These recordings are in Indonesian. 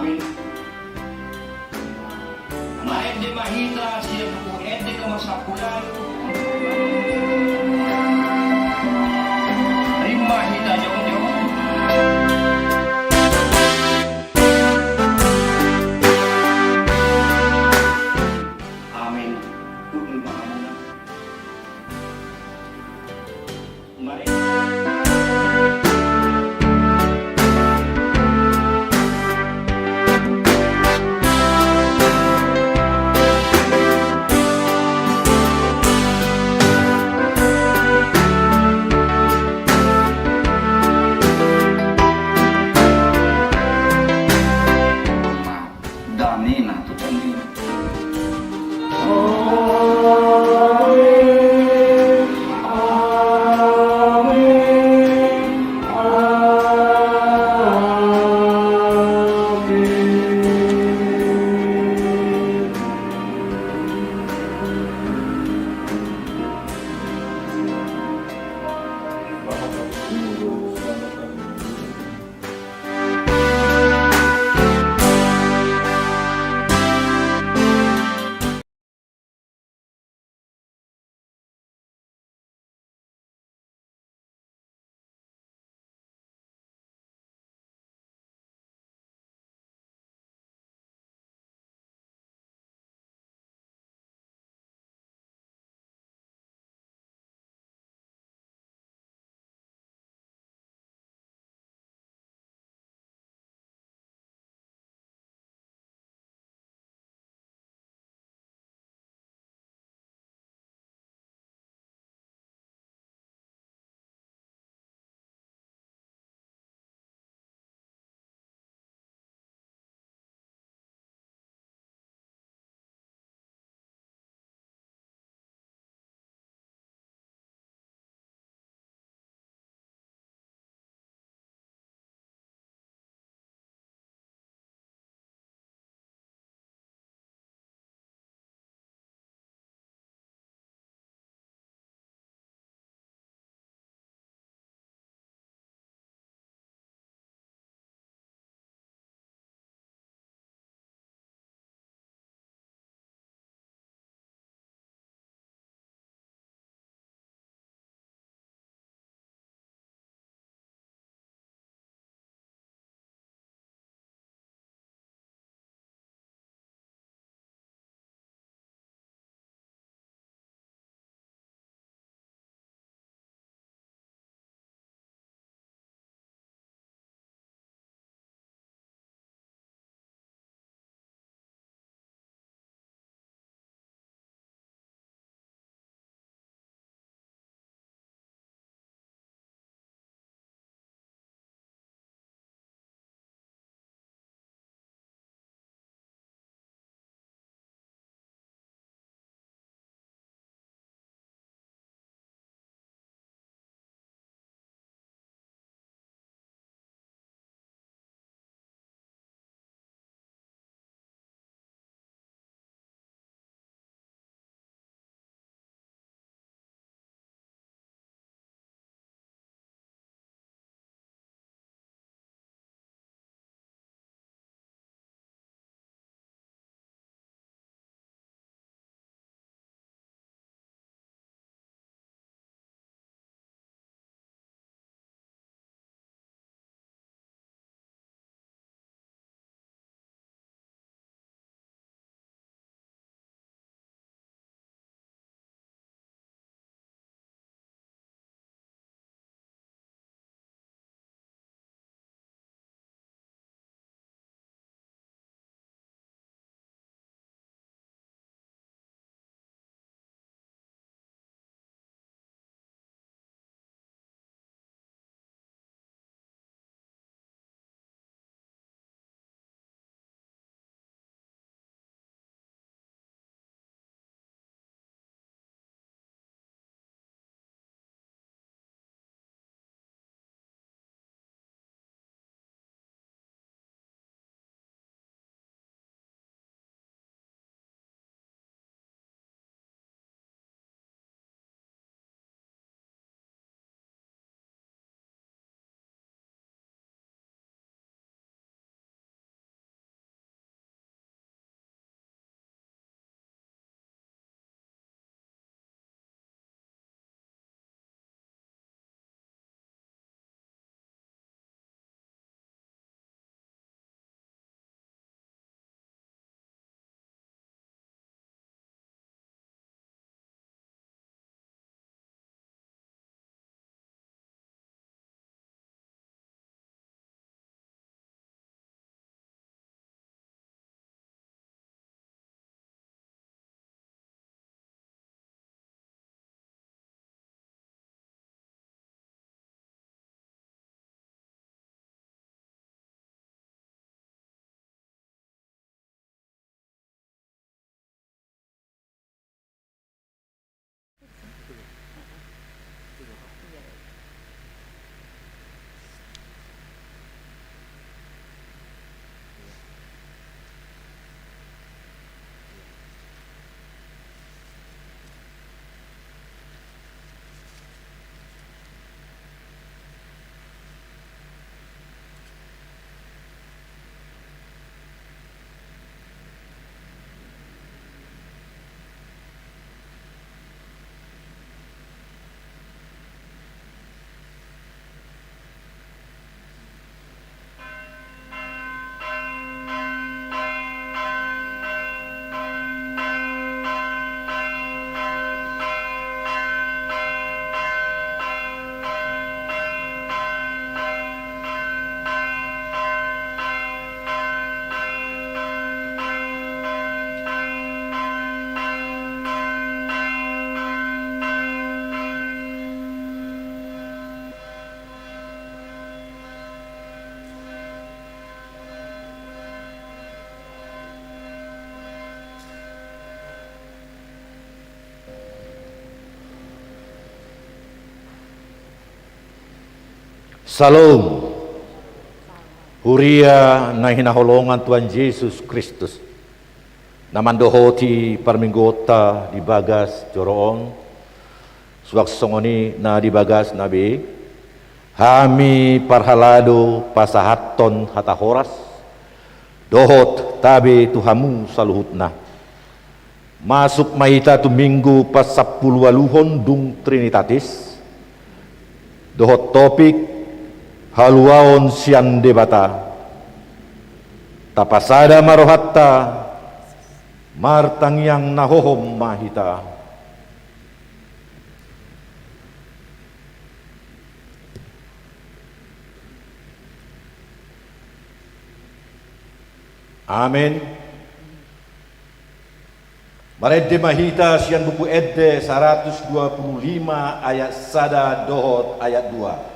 amin. Maed di mahita siya po edi ka masapulan. Ay mahita jong jong. Amin. Kung maamuna. Maed. Dami na to kami. Salom. Huria na hinaholongan Tuhan Yesus Kristus. Namandohoti parminggota di bagas joroon. Suwaksongoni na di bagas nabi. Hami parhalado pasahaton hatahoras. Dohot tabi tuhamu saluhutna. Masuk maita tu minggu pas 10 waluhon dung Trinitatis. Dohot topik haluaon sian debata. Tapasada marohatta martang yang nahohom mahita. Amin. Maredde mahita sian buku Edde 125 ayat sada dohot ayat 2.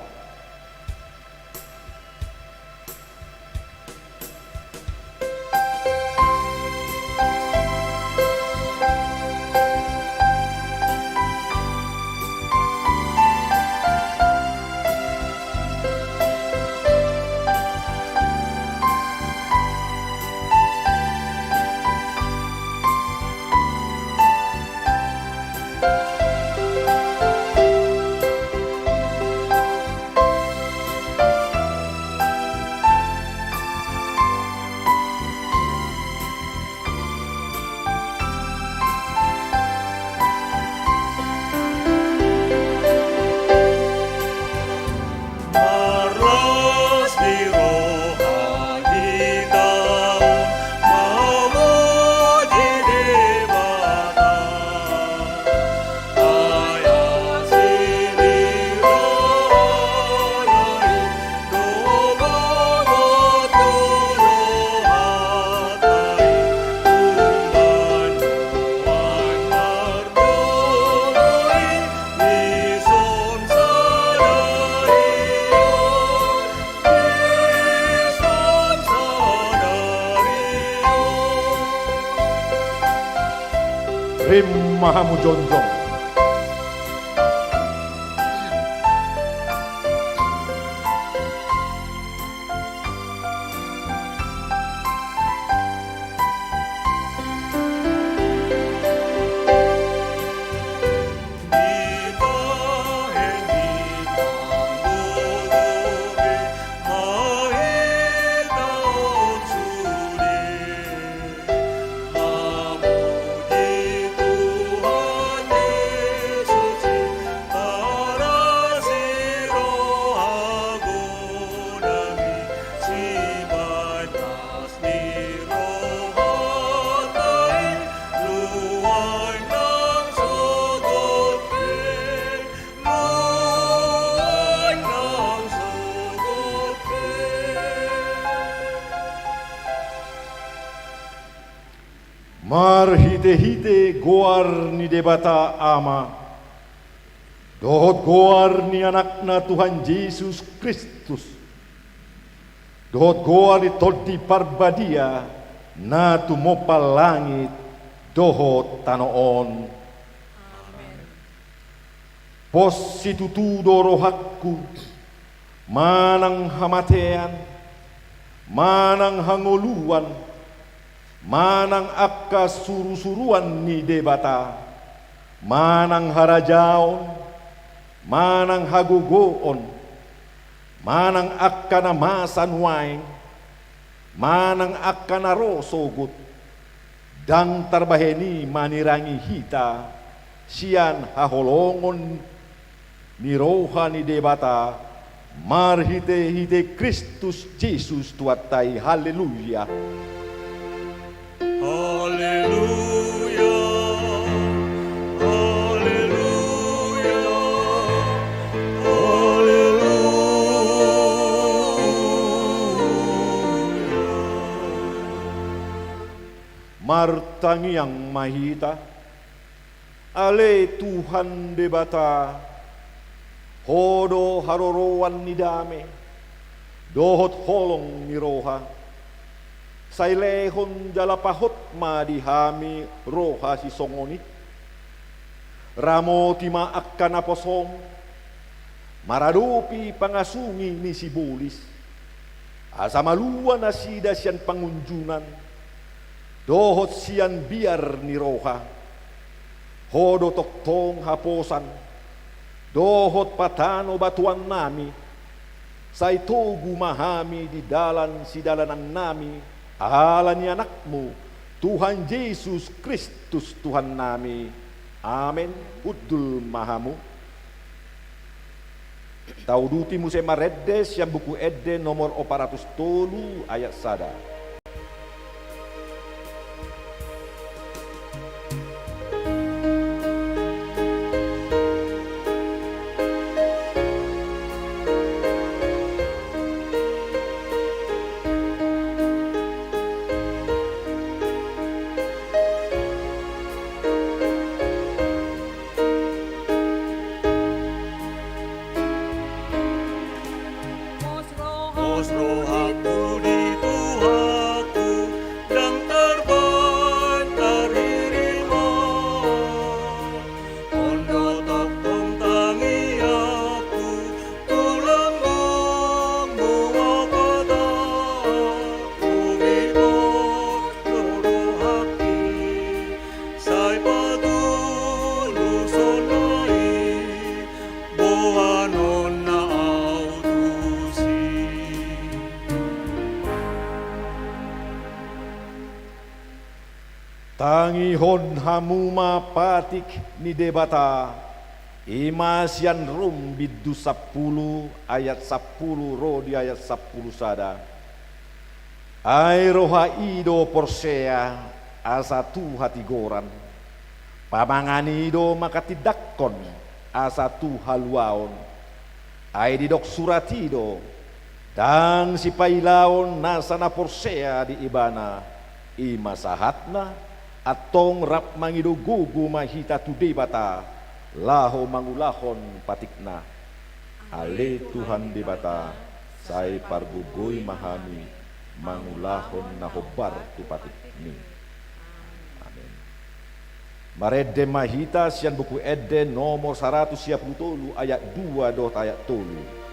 Rim Mahamujonjong. Marhite-hite goar ni debata ama. Dohot goar ni anakna Tuhan Yesus Kristus. Dohot goar ni tolti parbadia na tumopal langit dohot tanoon. Amen. Pos situtudo rohakku manang hamatean, manang hangoluan, manang akka suru-suruan ni debata, manang harajaon, manang hagugoon, manang akka na masanwain, manang akka na rosogut, dang tarbaheni manirangi hita, siyan haholongon ni roha ni debata, marhite-hite Kristus Jesus tuatay, haleluya. Haleluya, haleluya, haleluya. Martangi yang mahita, ale Tuhan debata, hodo harorowan ni dame, dohot holong ni roha. Sailehon jalapahot madihami roha si songoni. Ramo tima akka naposom. maradopi pangasungi ni si Bolis, asa maluan na sida siyan pangunjunan, dohot siyan biar ni Roha, hodo toktong haposan, dohot patano batuan nami, sa ito gumahami di dalan si dalanang nami, ala ni anakmu, Tuhan Yesus Kristus Tuhan nami. Amen. Udul mahamu. Tauduti muse mareddes yang buku edde nomor 403 ayat sada. Os rohaku di Tuhaku yang terbaik dari rima, ondo tokong tangi aku tulang bumbu apata umiko rohaki sai padulu sonai boanon na autusi. Tangihon hamuma patik ni debata, imasian rum bidu 10 ayat 10 rodi ayat 10 sada. Ai roha ido porsea asa tu hati goran, pamangani ido makatidakkon asa tu haluaon, ai didok suratido, dan si pailaon nasana porsea di ibana, imasahatna atong rap mangido gugu mahita tu debata, laho mangulahon patikna, ale Tuhan debata, sai pargugoy mahami, mangulahon na hobar tu patikni. Amen. Maredde mahita siyan buku edde nomor 113 ayat 2 dot ayat 3.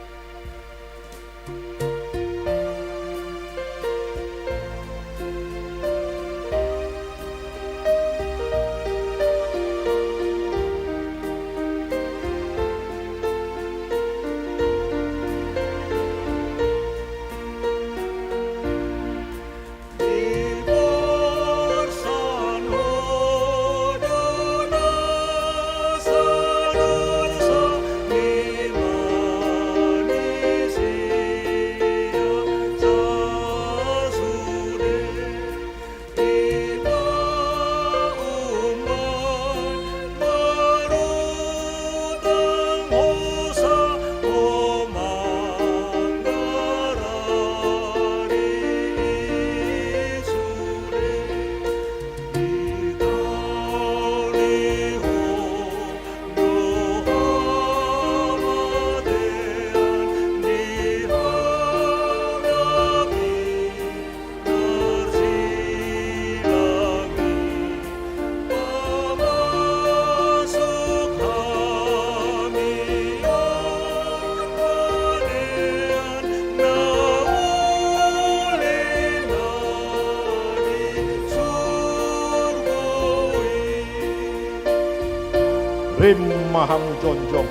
Rim maham jonjong.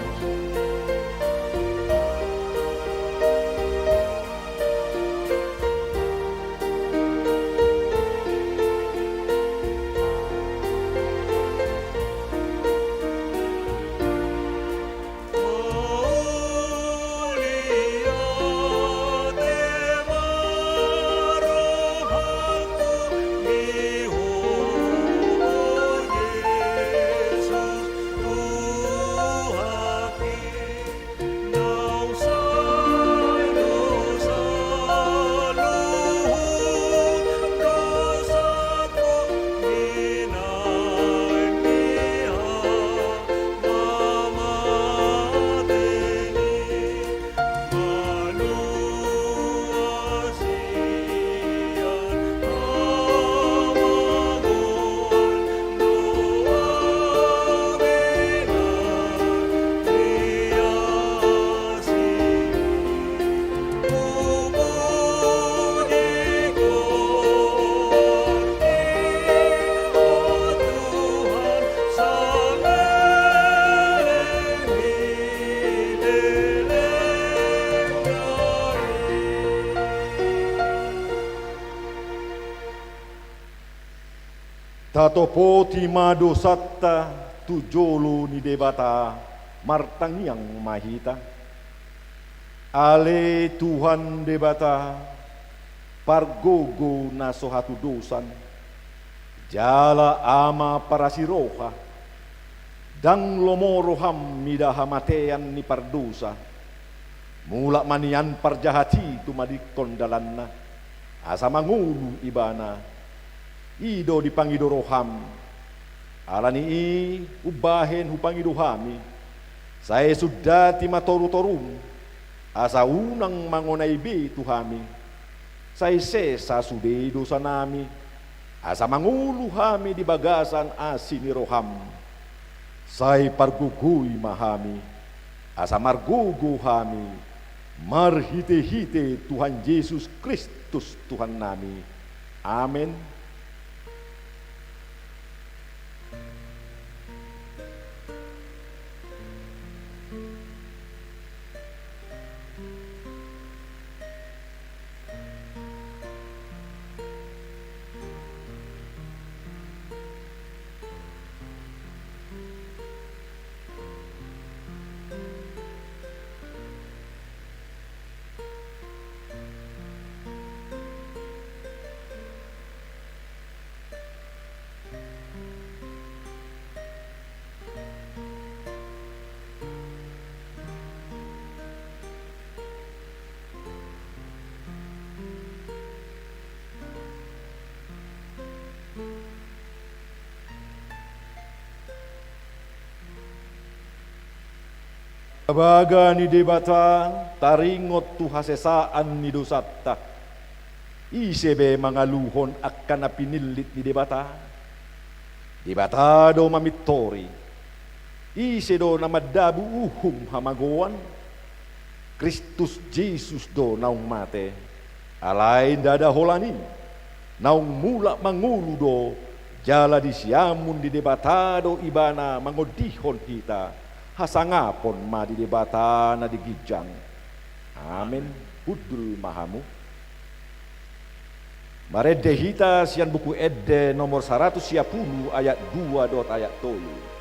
Tuhan Tatopoti madosatta tujolo ni debata martangiang mahita. Ale Tuhan debata pargogo na sohatu dosan. Jala ama parasiroha. Dang lomoroham midahamatean ni pardosa. Mula manian parjahati tumadikkondalanna. Asa mangulu ibana. Ido dipangidoroham. Alani ubahen hupangidohami. Saya sudah timatoru-torum. Asa unang mangonaibe tuhami. Saya sesa sude dosa nami. Asa mangulu hami di bagasan asini roham. Saya pargugui mahami. Asa margugu hami. Marhite-hite Tuhan Yesus Kristus Tuhan nami. Amin. Baga ni debata taringot tu hasesaan ni dosatta. Isebe mangaluhon akan napinilit ni debata. Debata do mamitori. Ise do namadabu uhum hamagoan. Kristus Jesus do naung mate. Alay dada holani. Naung mula mangulu do. Jala di siamun di debata do ibana mangodihon kita. Hasangapon ma di debata na digijang. Amin. Hudul mahamu. Maredehita sian buku Edde nomor 110 ayat 2 dot ayat 3.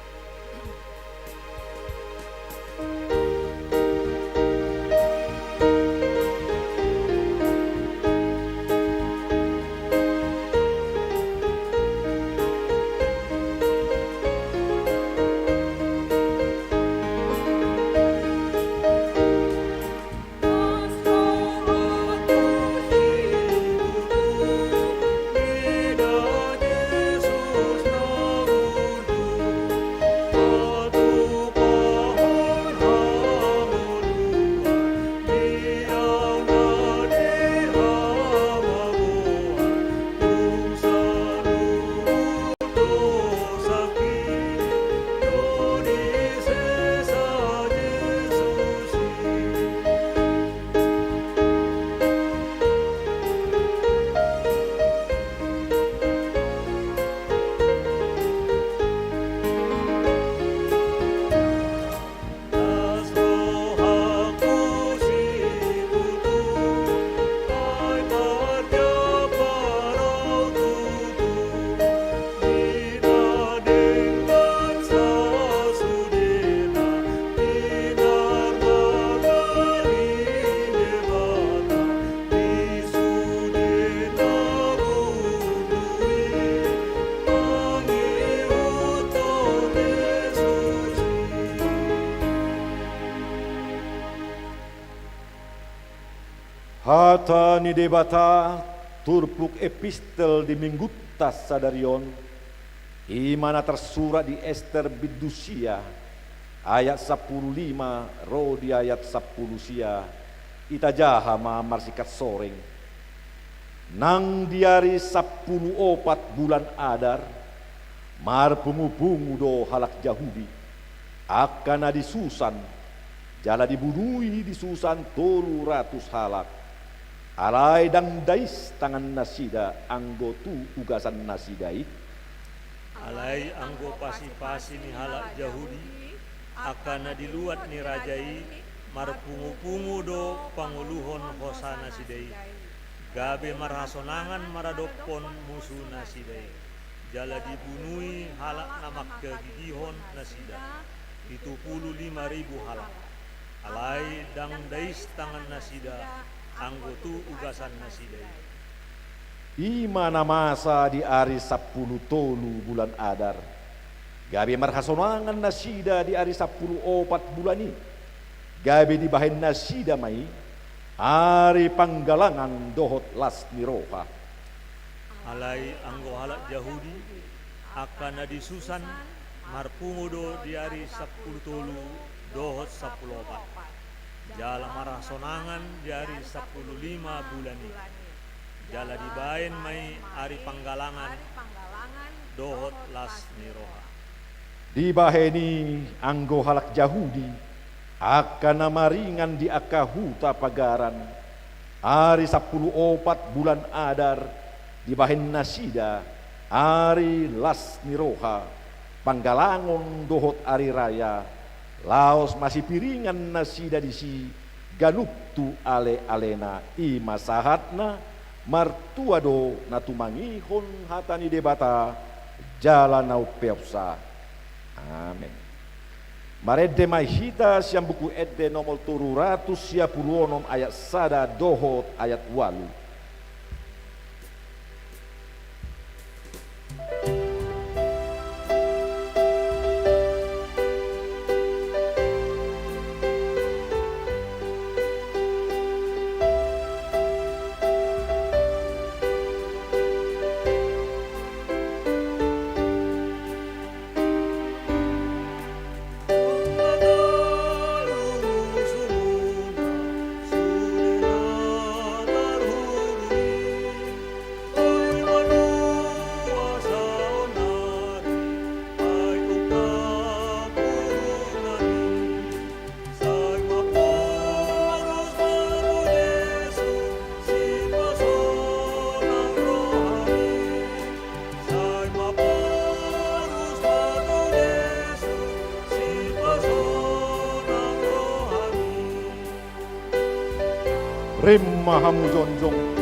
Hata ni debata turpluk epistel di minggutas sadarion imana tersurat di Ester Bidusia ayat 15 ro di ayat 10 sia itajaha ma marsikat soreng nang diari 10 bulan Adar mar pungu-pungu do halak Yahudi akan adi Susan jala dibunuhi di Susan 300 halak. Alay dang dais tangan nasida anggo tu ugasan nasidai. Alai anggo pasi-pasi ni halak Yahudi akan diluat ni rajai marpungu-pungu do panguluhon hosana sidai gabe marhasonangan maradopon musuh nasidai jala dibunuhi halak namak kegigihon nasida 75.000 halak. Alai dang dais tangan nasida anggotu ugasan nasidai. Imana masa di hari 10 tolu bulan Adar. Gabi marhasonangan nasida di hari 10 bulan ini. Gabi di bahin nasida mai hari panggalangan dohot las niroha. Alai anggo halak Yahudi akan disusan marpungudo di hari 10 tolu dohot 10 jala marah sonangan di hari 15 bulan ini. Jala dibain mai hari panggalangan dohot las niroha. Di baheni anggo halak Yahudi akan maringan di akahuta pagaran hari 10 bulan Adar di bahen nasida hari las niroha panggalangon dohot hari raya laos masih piringan nasida di si ganuptu ale alena imasahatna martuado natumangihon hatani debata jalan nau peopsa. Amin. Marede mahita siang buku ede nomor 356 ayat sada dohot ayat walu. Mahamu jonjong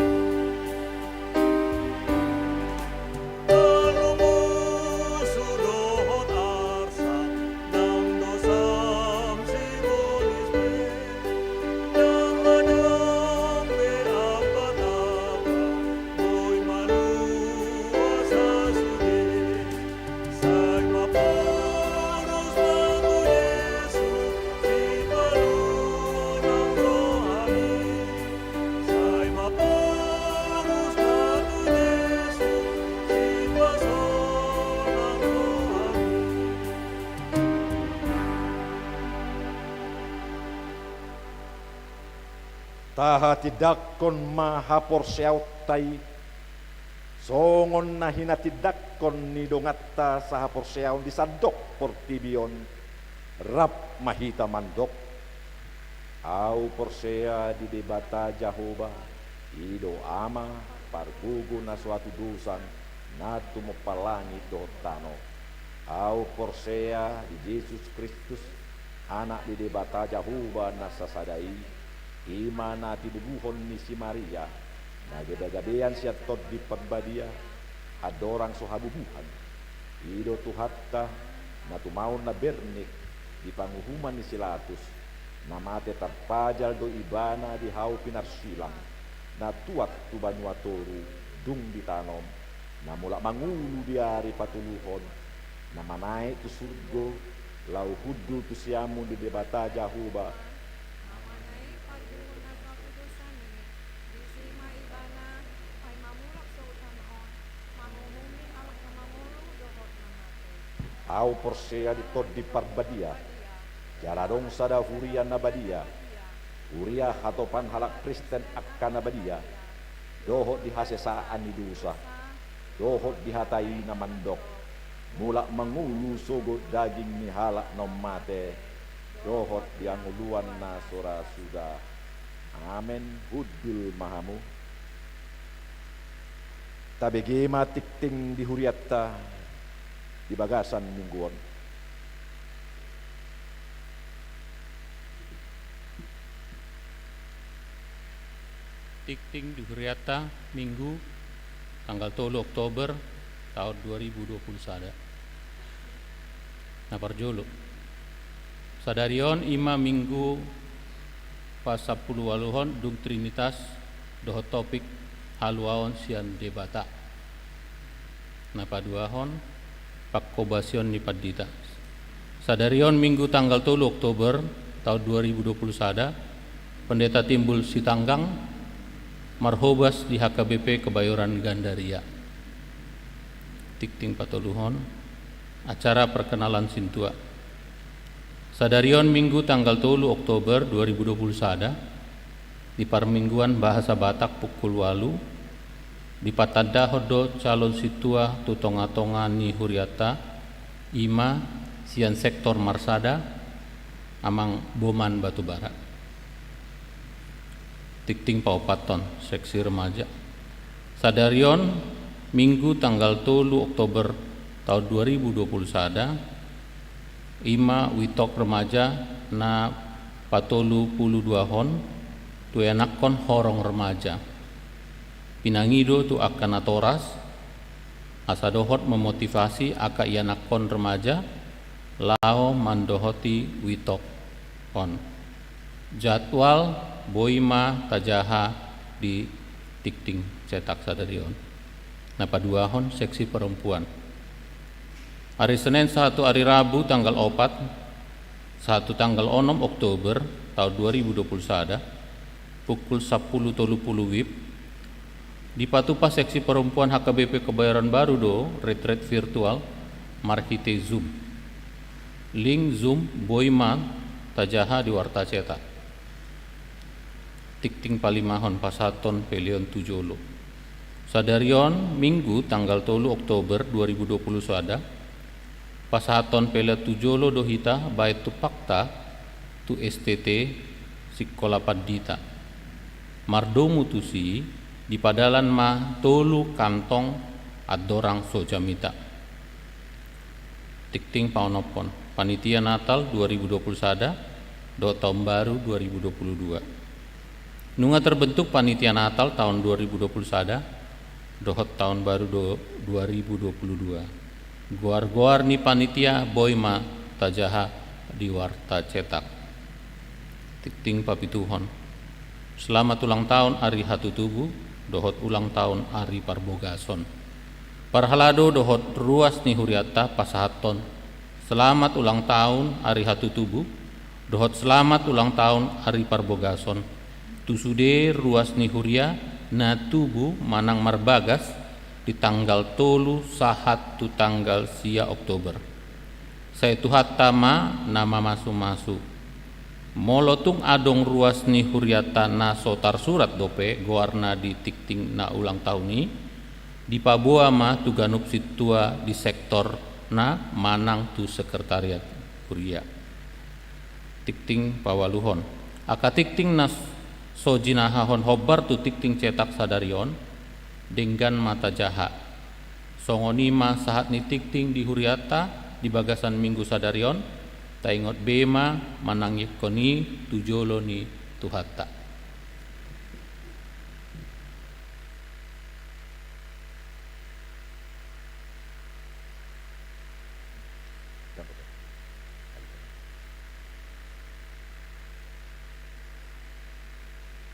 taha tidakon mahapor seautai songon na hinatidakon ni dongatta sahapor seaun disadok portibion rap mahita mandok au porsea di debata Jahoba ido ama pargugu na suatu dusan natu mopalangi dotano au porsea di Yesus Kristus anak di debata Jahoba na sasadai imana tidubuhon ni si Maria nagedagadean siat tot di pagbadia adorang sohabubuhan ido tuhatta na tumaon na bernik di panguhuman ni silatus na mate tarpajal do ibana di hau pinarsilang na tuat tu banyuatoru dung ditanom na mula mangulu di hari patuluhon na manai tu surgo lau hudu tu siamun di debata Jahoba au porsea di tod di parbadia jaladong sada huria nabadia huria hatopan halak Kristen akan nabadia dohot di hasesaan ni dosa dohot di hatai na mandok mula mangulu sogo daging ni halak nom mate dohot di anguluan na sora sudah. Amen. Hudul mahamu tabegema tikting di huriatta di bagasan mingguan. Tikting di Huriata Minggu tanggal 3 Oktober tahun 2020 sada. Nah parjolo. Sadarion ima minggu pas 10 waluhon dung trinitas doho topik haluaon sian debata. Nah paduahon pakkobasion ni padita. Sadarion minggu tanggal 3 Oktober tahun 2020 sada, Pendeta Timbul Sitanggang marhobas di HKBP Kebayoran Gandaria. Tikting patoluhon acara perkenalan sintua. Sadarion minggu tanggal 3 Oktober 2020 sada, di Parmingguan Bahasa Batak pukul 8 di Patada hodo calon situa tutonga-tonga ni huriata ima sian sektor Marsada amang Boman Batubara. Tikting paupaton seksi remaja. Sadarion minggu tanggal 3 Oktober tahun 2020 sada, ima witok remaja na patolu puluh 2 hon tu enakon horong remaja. Pinangido tu akan atoras asadohot memotivasi aka ianakon remaja lao mandohoti witok on. Jadwal boima tajaha di tikting cetak sadarion. Napa 2 hon seksi perempuan. Hari Senin 1 hari Rabu tanggal 4 1 tanggal 6 Oktober tahun 2020 sada pukul 10.30 WIB di Patupa seksi perempuan HKBP Kebayoran Baru do retreat virtual marhite Zoom. Link Zoom boima tajaha di warta cetak. Tikting palimahon pasaton pelion tujolo. Sadarion minggu tanggal 3 Oktober 2020 sada pasaton pelion tujolo dohita bait tu fakta tu STT Sikola Padita. Mardomu tusi di padalan ma tolu kantong adorang sojamita. Tikting paunopon panitia Natal 2020 sada do tahun baru 2022. Nunga terbentuk panitia Natal tahun 2020 sada dohot tahun baru 2022. Goar-goar ni panitia boima tajaha di warta cetak. Tikting papituhon. Selamat ulang tahun Ari Hatu Tubuh, dohot ulang tahun Ari Parbogason. Parhalado dohot ruas ni huriata pasahaton. Selamat ulang tahun Ari Hatu Tubuh, dohot selamat ulang tahun Ari Parbogason. Tusude ruas ni huria na tubuh manang marbagas di tanggal 3 sahat tu tanggal sia Oktober. Saya tuhat tama nama masu-masu. Molotung adong ruas ni huriata na sotar surat dope goarna di tikting na ulang tahun ni di paboa ma tu ganup situa di sektor na manang tu sekretariat huria. Tikting pawaluhon aka tikting nas sojinahahon hobar tu tikting cetak sadarion denggan mata jaha songonima sahat ni tikting di huriata di bagasan minggu sadarion taingot bema manangik koni tujolo ni tuhata.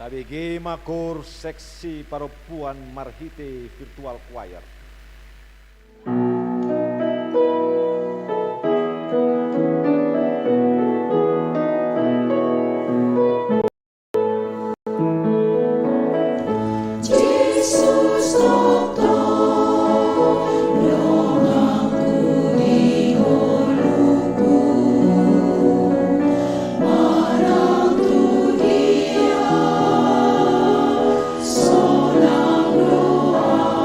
KBG Makor seksi perempuan marhite virtual choir. Solang doa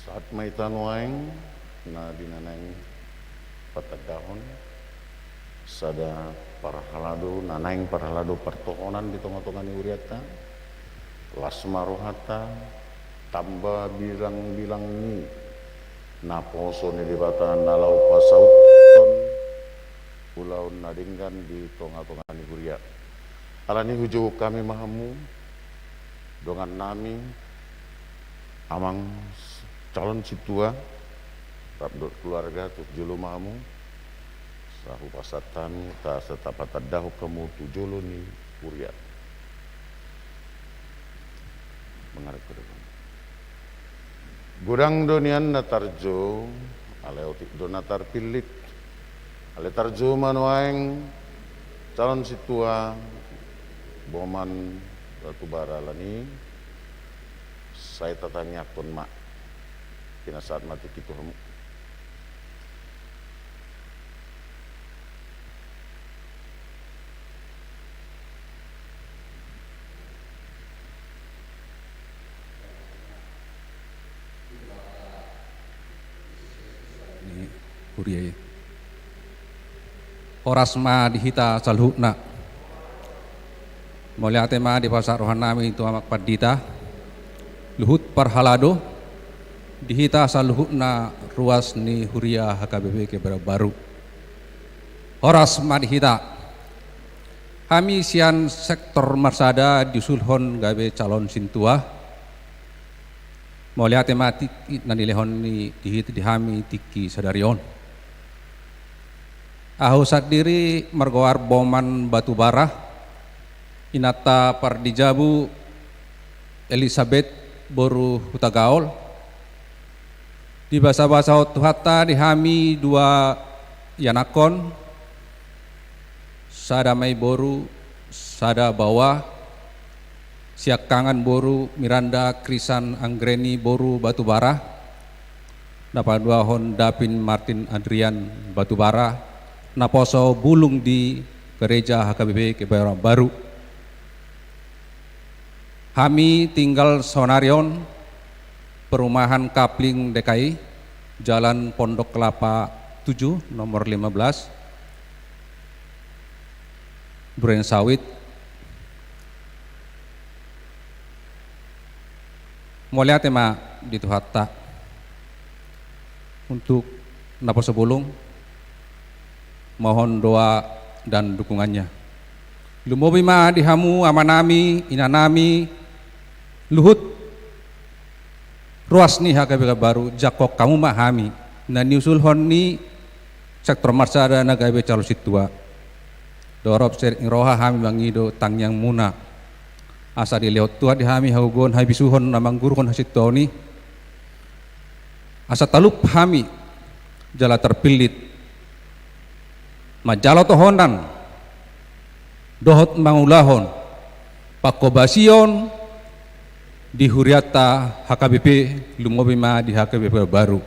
Saat maitan waeng na dinanang patagdahon sada parhalado nanaing parhalado pertokonan di tengah-tengah ni uriata lasma rohata tambah bilang-bilang ni naposo ni dibata nalau pasauton pulau nadinggan di tengah-tengah ni uriat alani hujo kami mahamu dengan nami amang calon situa rabdot keluarga tu julu mamu sahu pasatan ta setapat dahu kamu tu julu ni uriat mengarep ke depan gudang donian natarjo aleotik donatar pilit ale tarjo manuaeng calon situa boman batubara lani saya tatanya pun mak kina saat mati kitu hamu ni Uriai Horasma dihita salhukna moliate ma di pasar rohanami itu amak padita luhut parhalado dihita saluhukna ruas ni huria HKBP ke baru horas madhita kami sian sektor marsada disulhon gabe calon sintua moliate mati nanilehon ni dihita dihami tiki sadarion ahu sadiri margoar boman batubara inata pardijabu Elizabeth boru hutagaol di bahasa-bahasa Tuhata dihami dua yanakon sada mai boru sada bawa siak kangan boru Miranda Krisan Anggreni boru batubara dapat dua hon Dapin Martin Adrian batubara naposo bulung di gereja HKBP Kebayoran Baru kami tinggal sonarion Perumahan Kapling DKI Jalan Pondok Kelapa 7 nomor 15 Duren Sawit mulia tema di Tuhata untuk Naposo Bulung mohon doa dan dukungannya lumobima dihamu amanami inanami luhut ruas ni HKBP baru jakok kamu mahami na niusulhon ni sektor marsada na gabe calon situa dorop sering roha hami bangido tangyang muna asa dilihat tua dihami haugon habisuhon namang guruhon hasito ni asa talup hami jala terpilit majalo tohonan dohot mangulahon pakobasion di Huriata HKBP lumobima di HKBP baru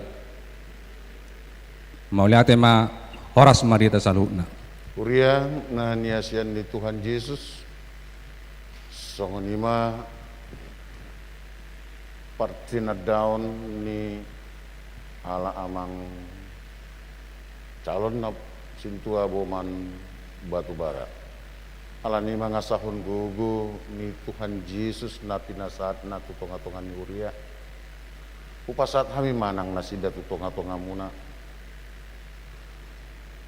mauliate ma horas marita salhukna Huria na niasian di Tuhan Yesus songonima partina daun ni ala amang calon na sintua boman batubara ala ni mga sahon gugu ni Tuhan Yesus na pinasat na tutonga-tonga ni Uria upasat kami manang nasida tutonga-tonga muna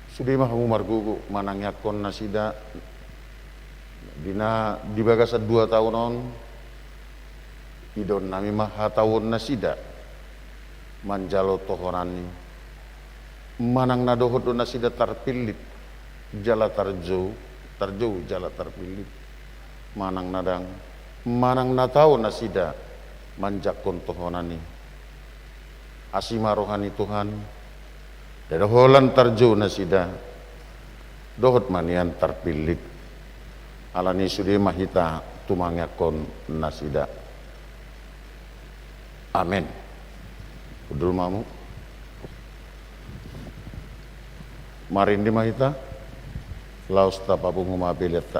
sudi mah umar gugu manang yakon nasida dina dibagasa 2 tahunon idon nami mah tahun nasida manjalo tohorani manang nadohod do nasida tarpilit jala tarjo jala tarpilit manang nadang manang natao nasida manjakon tohonani asima rohani Tuhan dadaholan tarjo nasida dohot manian tarpilit alani sudi mahita tumangakon nasida. Amin. Kudul mamu marindi mahita laos tapapung humabilita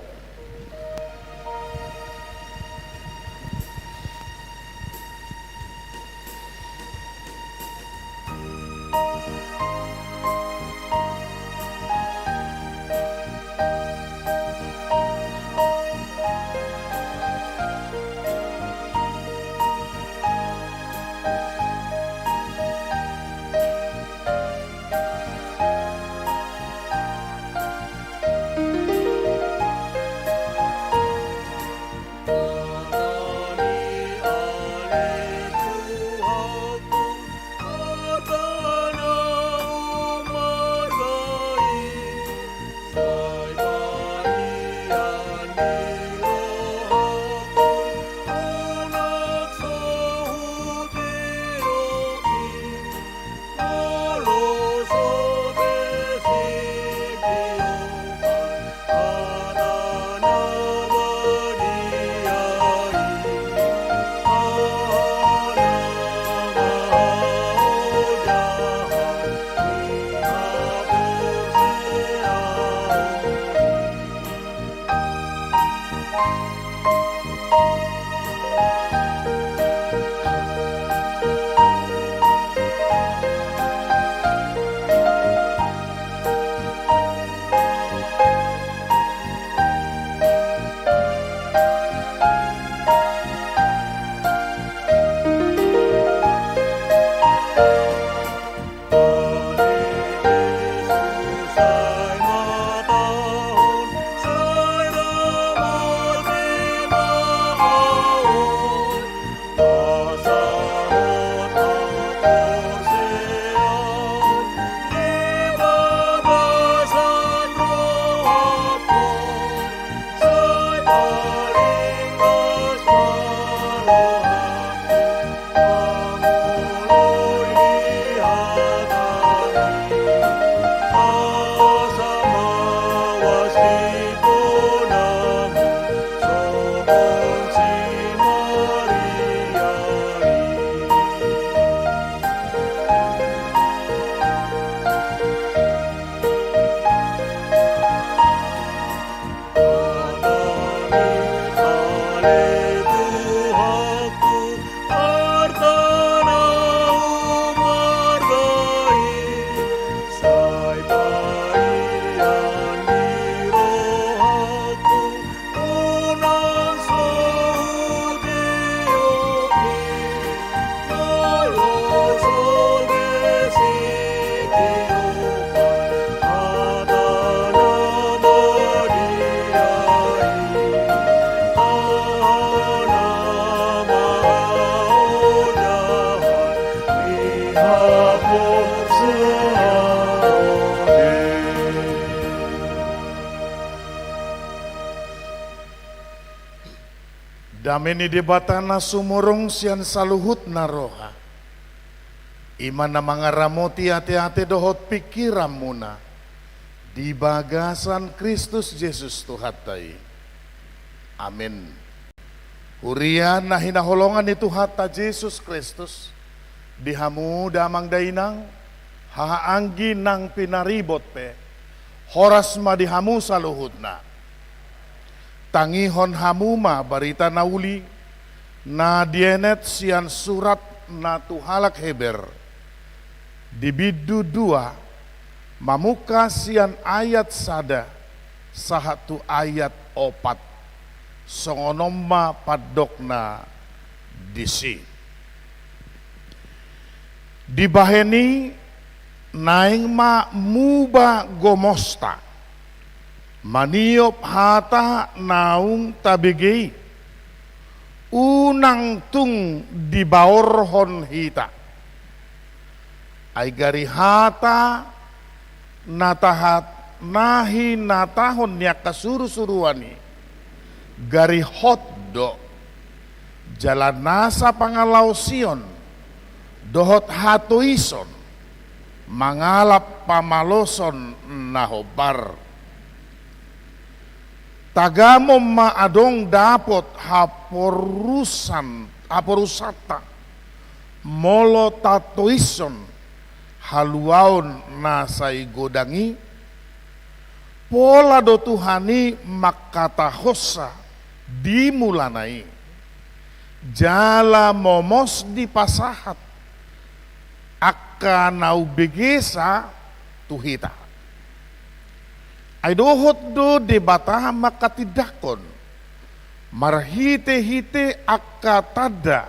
Dameni debatana sumurung sian saluhut naroha. Imana mangaramoti hati-hati dohot pikiramuna. Di bagasan Kristus Yesus Tuhatai. Amin. Urian na hinaholongan ni Tuhata Yesus Kristus. Dihamu damang dainang. Haanggi nang pinaribot pe. Horas madihamu saluhutna. Tangihon hamuma barita nauli na dienet sian surat na tuhalak heber di bidu 2 mamuka sian ayat sada sahatu ayat 4 songonomma padokna disi dibaheni naing ma muba gomosta maniop hata naung tabigei unang tung di baorhon hita Ai gari hata natahat nahi natahon niya kasuru-suruani gari hotdo jalan nasa pangalaw Sion dohot hatuison mangalap pamaloson nahobar tagamo maadong dapot haporusata molo tatuison haluaon nasay godangi pola do Tuhani makatahosa dimulanai jala momos di pasahat akka naubigesa tuhita ay dohot do debata makatidakon marhite-hite akka tada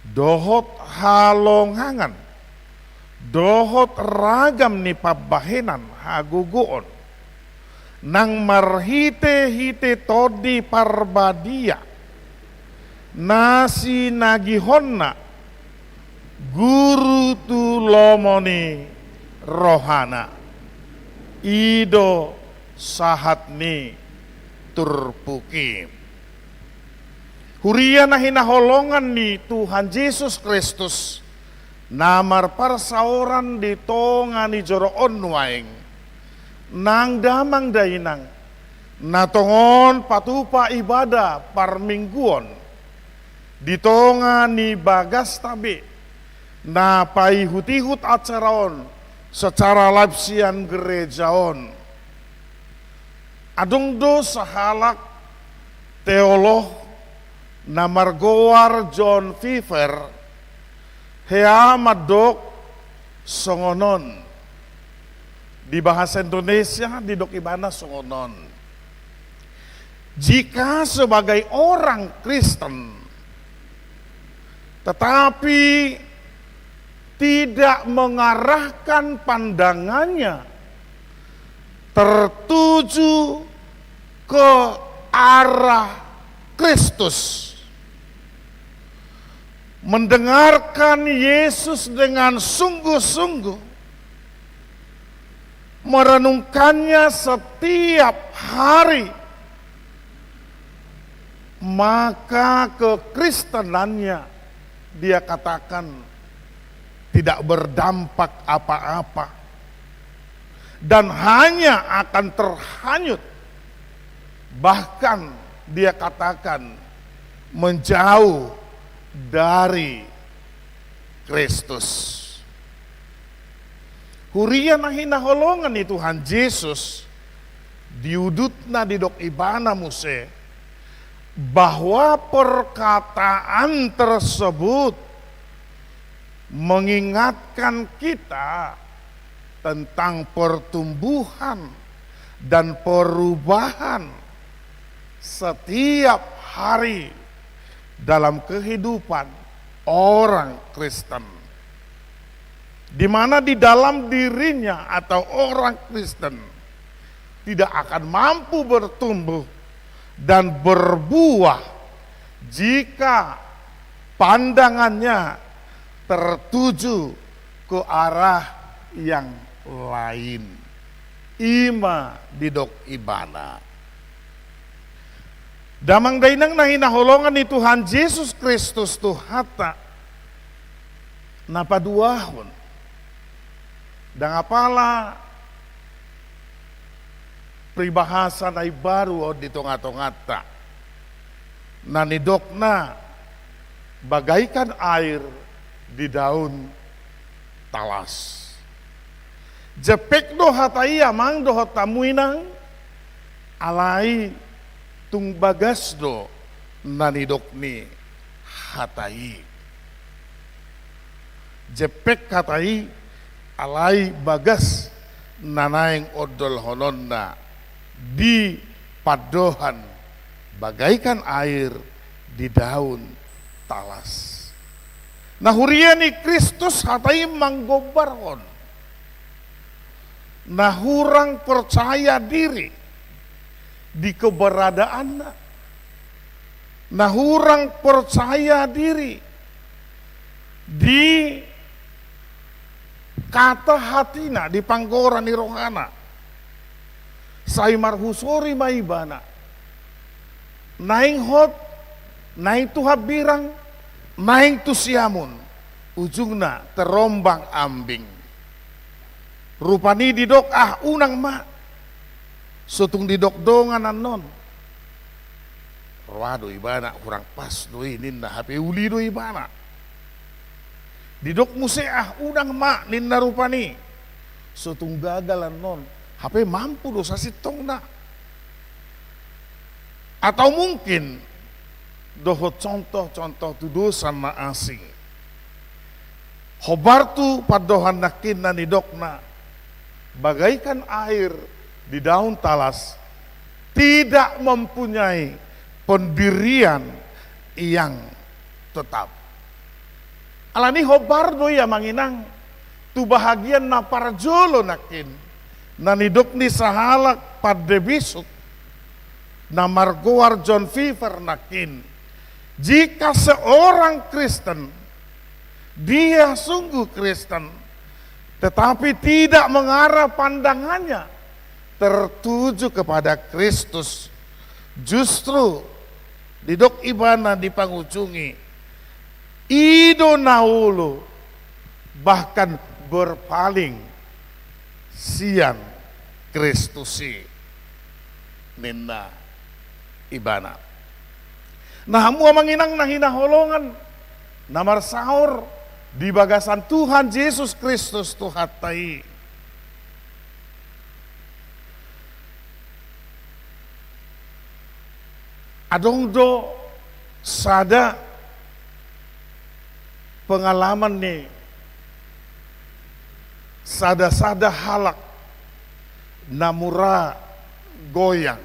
dohot halongangan dohot ragam ni pabahenan haguguon nang marhite-hite todi parbadia nasi nagihonna guru tu lomoni rohana ido sahatni turpuki huria na hinaholongan ni Tuhan Yesus Kristus namar parsaoran di tonga ni joroon waing nang damang dainang natongon patupa ibadah parmingguon di tonga ni bagas tabe na paihut-ihut acaraon secara lapsian gerejaon adung do sahalak teolog na margoar John Pfeffer hea madok songonon di bahasa Indonesia di dok ibana songonon jika sebagai orang Kristen tetapi tidak mengarahkan pandangannya tertuju ke arah Kristus, mendengarkan Yesus dengan sungguh-sungguh, merenungkannya setiap hari, maka kekristenannya dia katakan tidak berdampak apa-apa dan hanya akan terhanyut, bahkan dia katakan menjauh dari Kristus. Huria nahina holongan itu Tuhan Yesus diudutna di dok ibana muse bahwa perkataan tersebut mengingatkan kita tentang pertumbuhan dan perubahan setiap hari dalam kehidupan orang Kristen, di mana di dalam dirinya atau orang Kristen tidak akan mampu bertumbuh dan berbuah jika pandangannya tertuju ke arah yang lain. Ima didok ibana. Damang dainang nahinaholongan ni Tuhan Yesus Kristus tuhata napaduahon. Dan apalah peribahasa na baru di tonga-tongata na nidokna bagaikan air di daun talas. Jepek do hatai amang do hatamuinang alai tung bagas do nanidokni hatai. Jepek hatai alai bagas nanaing odol hononna di padohan bagaikan air di daun talas. Nah huriani Kristus hatai manggobarhon. Nah hurang percaya diri di keberadaannya. Nah hurang percaya diri di kata hatina di panggora ni rohana. Sai marhusori maibana. Naing hot, naing tuhab birang, naing tusiamun. Ujungna terombang ambing. Rupani didok unang ma. Sutung didok dongan non. Waduh ibana kurang pas doi ninna HP uli doi ibana. Didok museah unang ma ninna rupani. Sutung gagalan non. HP mampu dosa sitong na. Atau mungkin dohot contoh-contoh tu dosa na asing. Hobartu padohan nakin na nidokna. Bagaikan air di daun talas. Tidak mempunyai pendirian yang tetap. Alani hobardo ya manginang. Tu bahagian na parjolo nakin. Nanidok ni sahalak pada bisuk. Na margoar John Fever nakin. Jika seorang Kristen, dia sungguh Kristen, tetapi tidak mengarah pandangannya tertuju kepada Kristus, justru didok ibana dipangujungi ido naulu bahkan berpaling sian Kristusi ninna ibana. Nah mua manginang nahina holongan namar sahur di bagasan Tuhan Yesus Kristus tuhatai. Adong do sada pengalaman nih, sada-sada halak namura goyang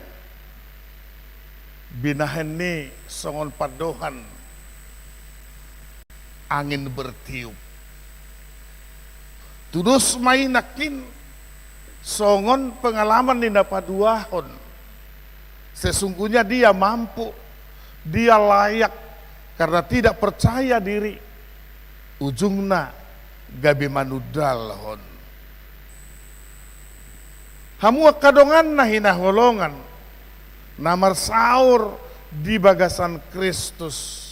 binahen nih songon padohan angin bertiup. Tudus mainakin songon pengalaman nih paduahon. Sesungguhnya dia mampu, dia layak karena tidak percaya diri. Ujungna gabi manudal hon. Hamua kadongan nahina holongan. Namar saur di bagasan Kristus.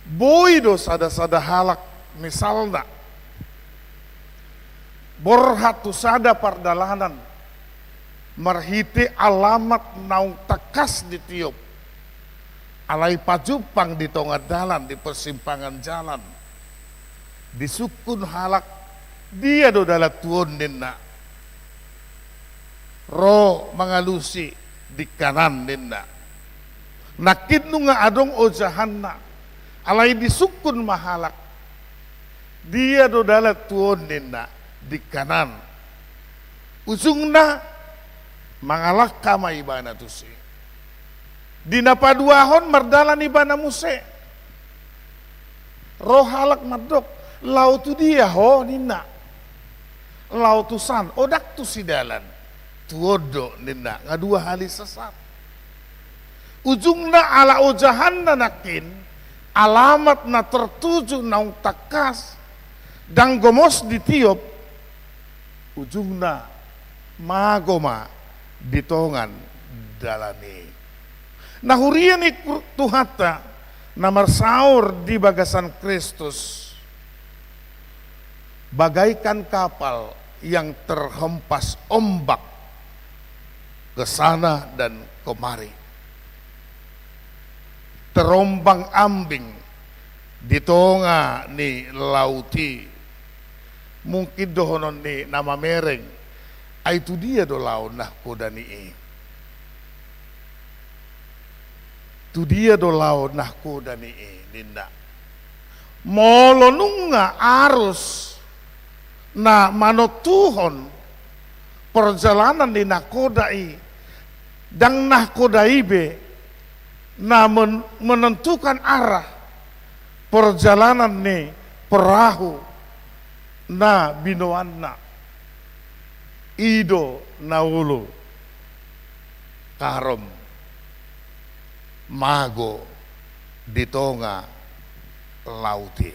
Boy sada-sada halak misalna. Borhatu sada pardalanan. Marhiti alamat naung takas ditiup. Alai pajupang di tengah dalan, di persimpangan jalan. Di sukun halak, dia do dalam tuon ninna. Roh mengalusi di kanan ninna. Nakit nunga adong ojahanna. Alai di sukun mahalak. Dia do dalam tuon ninna di kanan. Ujungna mangalak kama ibana tusi. Dina paduahon mardalan ibana muse. Roh halak madok. Lau tu dia ho nina. Lau tu san. Odak tu si dalan. Tuodo nina. Ngadua hali sesat. Ujungna ala ojahan na nakin. Alamat na tertuju naung takas. Dan gomos ditiup. Ujungna magoma ditongan dalani. Nah hurian tuhata namar saur di bagasan Kristus bagaikan kapal yang terhempas ombak ke sana dan kemari. Terombang ambing di tonga ni lauti. Mungkin dohonon ni nama mereng. Itu dia do laun nah kodani tu dia do laun nah kodani ninda molonunga arus na manotuhon perjalanan di nakodai dan nakodai be na menentukan arah perjalanan ni perahu na binoanna ido naulu karom mago di tonga lauti.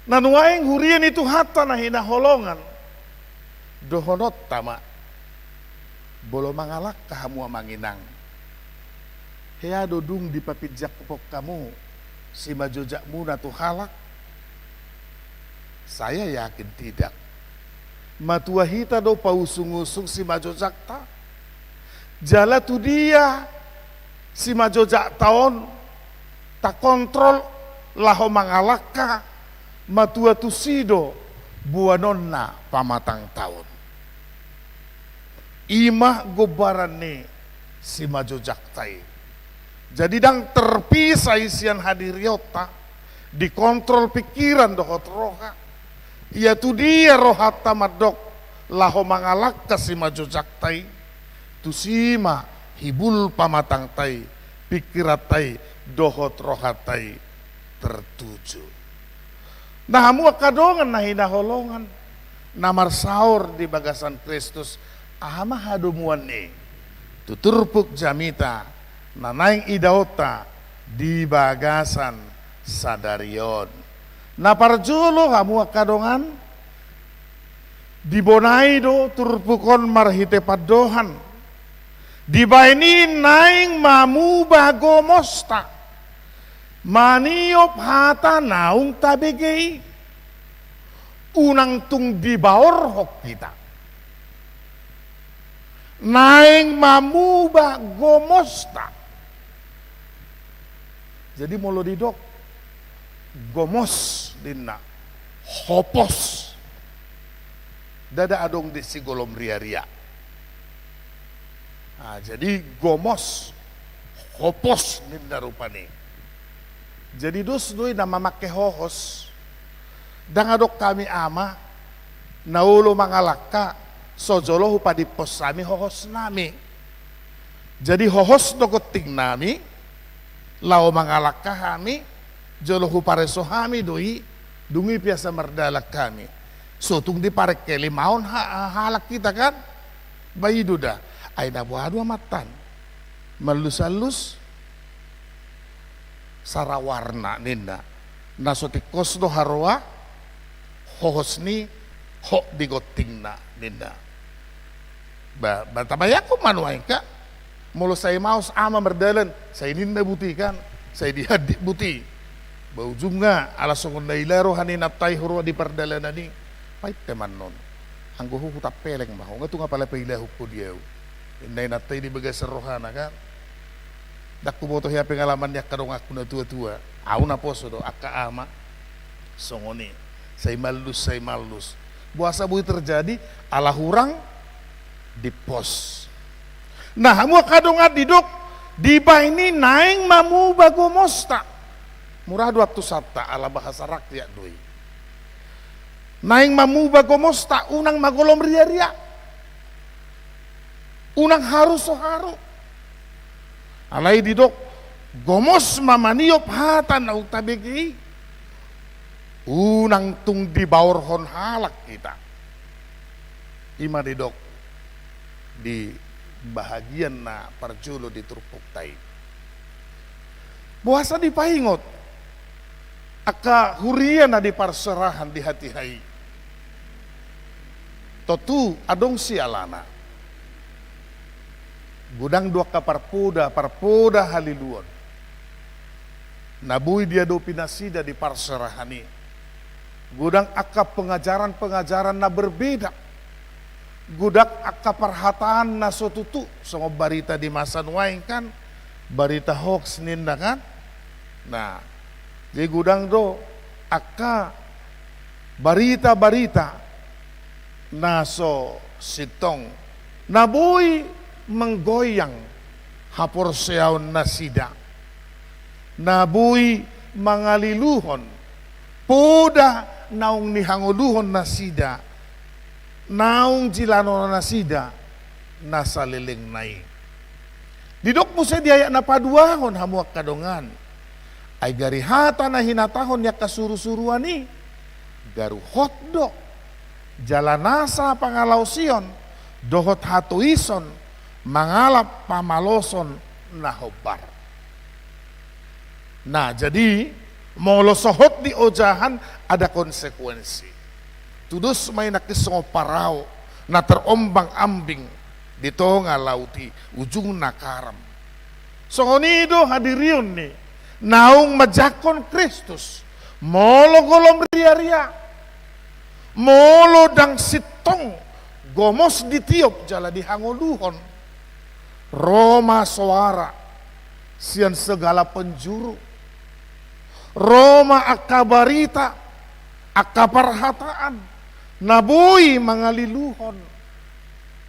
Nanuaing hurian itu hata na hinaholongan. Dohonot tama. Bolo mangalak kahamu manginang. Hea dodung di papijak pok kamu. Si majojakmu na tu halak. Saya yakin tidak. Matuahita do pausung-usung si majojak ta. Jala tu dia. Si majojak taon. Tak kontrol. Laho mangalak ka. Matua tusido buanonna pamatang tahun. Imah gobaran ni si majojak tai. Jadi dang terpisah isian hadiriota, dikontrol pikiran dohot roha. Ia tu dia rohata madok laho mangalak ka si majojak tai. Tusima hibul pamatang tai, pikirat tai dohot rohatai tertuju. Nah hamu kadongan na hinaholongan namar saur di bagasan Kristus ahama hadumuan ni tuturpuk jamita nanaing idaota di bagasan sadarion na parjulo hamu kadongan dibonai do turpukon marhite padohan dibaini naing mamu bagomosta maniop hata naung tabegei unang tung dibaor hok kita naing mamuba gomosta. Jadi molo didok gomos dinna hopos dada adong di sigolom ria-ria. Nah, jadi gomos hopos dinna rupani. Jadi dus doi nama make hohos. Dangadok kami ama naulo mangalaka sojolo upadi pos sami hohos nami. Jadi hohos dogoting nami lao mangalaka kami jolo hupareso kami doi dungi biasa merdalak kami. Sotung di parek keli maun halak kita kan. Bayi duda ay nabuhadu amatan. Malus-alus sarawarna ninda nasotikos do harwa hohosni ho digoting na ninda batabaya ko manuay ka mulo saya maus ama merdalan saya ninda buti kan saya dihadik buti baujung nga alasong na ilaro hanin atay hurwa di pardalanan ni pait teman non anggo hutap peleng maho nga tunga pala pailahu ko diyaw inday natay di bagas rohana kan dak kumoto hiya pengalaman niya karong aku na tua-tua. Aku na poso do aka ama songoni. Say malus. Buasa bui terjadi ala hurang di pos. Nah, hamu kadong diduk di ini naing mamu bagomosta. Murah 200 ala bahasa rakyat doi. Naing mamu bagomosta unang magolom ria-ria. Unang harus haru. Alai didok gomos mamaniop hata na utabegi unang tung di bawor hon halak kita ima didok di bahagian na parjulo di turpuk tai buasa di paingot aka hurian na di parserahan di hati hai totu adong sialana gudang dua ka parpoda haliluon. Nabui dia do pinasida di parserahani. Gudang akap pengajaran na berbeda. Gudak akap perhataan na sotutu. Sama barita di masa nuaing kan. Barita hoax ninda kan. Nah, di gudang do aka barita na so sitong. Nabui menggoyang hapor seaon nasida nabui mangaliluhon poda naung nihanguluhon nasida naung jilano nasida nasaliling nai didok mo sa diayak na paduahon hamuak kadongan ay garihata na hinatahon ya kasuru-suruan ni garu hotdog jalanasa pangalausion dohot hatuison mangalap pamaloson na hobar. Nah jadi Molo sohot di ojahan ada konsekuensi. Tudus may nakisongo parao na terombang ambing di tengah lauti ujung nakaram. Songonido hadirion ni naung majakon Kristus molo golom ria-ria molo dang sitong gomos ditiop jala dihangoluhon Roma suara sian segala penjuru Roma akabarita akaparhataan nabui mangaliluhon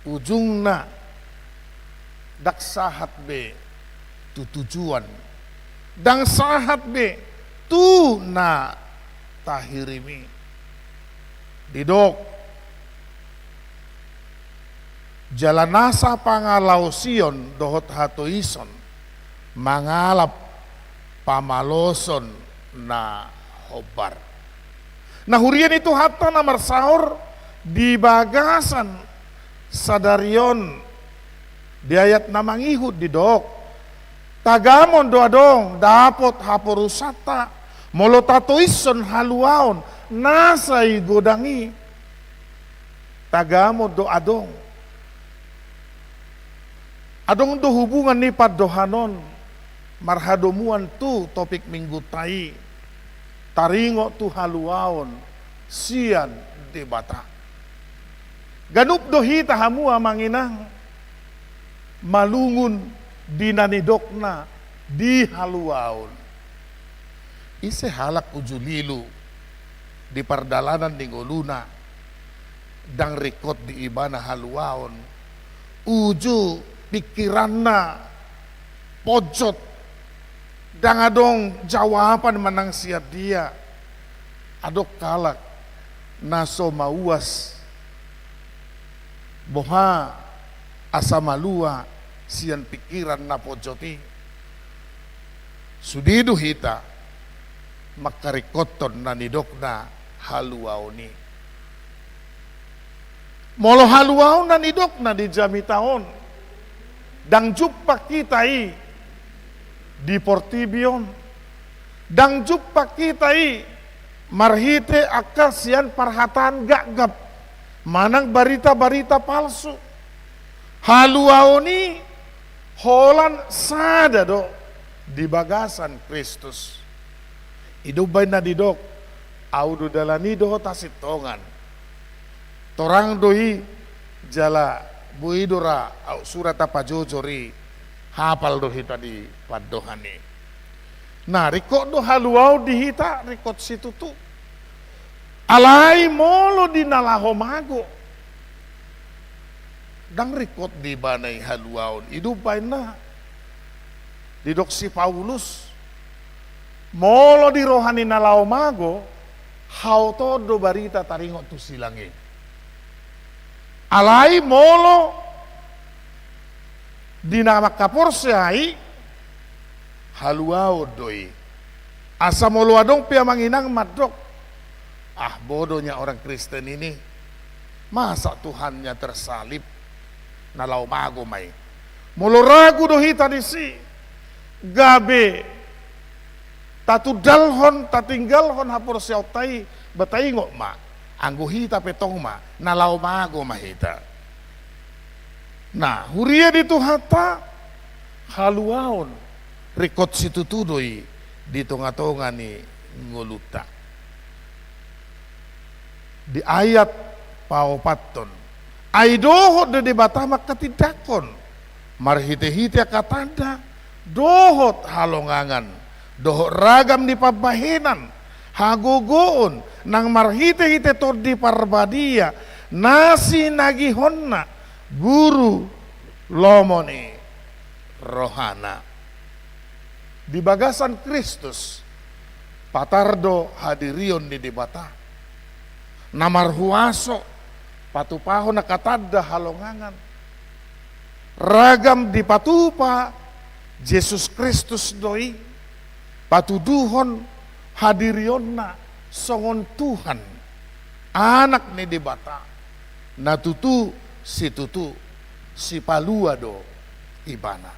ujungna daksahat be tu tujuan dang sahat be tu na tahirimi didok jalanasa pangalau sion dohot hatoison mangalap pamaloson na hobar. Nah hurian itu hatta namar sahur di bagasan sadarion di ayat namangihud di dok tagamon doa dong dapot haporusata molotatoison haluaon nasai godangi tagamon doa dong adong do hubungan ni padohanon marhadomuan tu topik minggu tai taringo tu haluaon sian debata ganup dohita hamua manginang malungun dinanidokna di haluaon ise halak ujulilu di pardalanan di ngoluna dang rekod di ibana haluaon uju pikiranna pojot dang adong jawaban manang siap dia adok kalak naso mauas boha asa malua sian pikiran na pojoti sudidu hita makarikoton na nidokna haluaoni molo haluaon na nidokna di jamitaon dang jupak kitai di Portibion dang jupak kitai marhite akasian parhatan gagap manang barita-barita palsu haluaoni holan sada do di bagasan Kristus idubay na didok audo dalani do tasitongan torang doi jala buidora au surat apa jojori hafal do hita di padohani nah rikot do haluau di hita rikot situ tu alai molo di nalahomago dang rikot di banai haluaon idupay na didok si Paulus molo di rohani nalahomago hauto do barita taringot tu silangi alai molo dinamak kaporsai haluao doi asa molo adong pia manginang madok bodohnya orang Kristen ini masa Tuhannya tersalib nalau mago mai molo ragu dohi tadi si gabe tatu dalhon tatinggalhon haporsiau tai batai ngok ma anggo hita petong ma nalau mago mahita nah huria ditu hata haluaon rekod situ tudoi di tonga-tonga ni ngoluta di ayat paopaton aidohot de batamak katidakon marhite-hite katanda dohot halongangan dohot ragam di pabahenan hagogoon nang marhite-hite tor di parbadia nasi nagihonna guru lomoni rohana di bagasan Kristus patardo hadirion di debata namar huaso patupaho nakatadda halongangan ragam di patupa Yesus Kristus doi patuduhon hadirionna songon Tuhan anak ni debata natutu si tutu si palua do ibana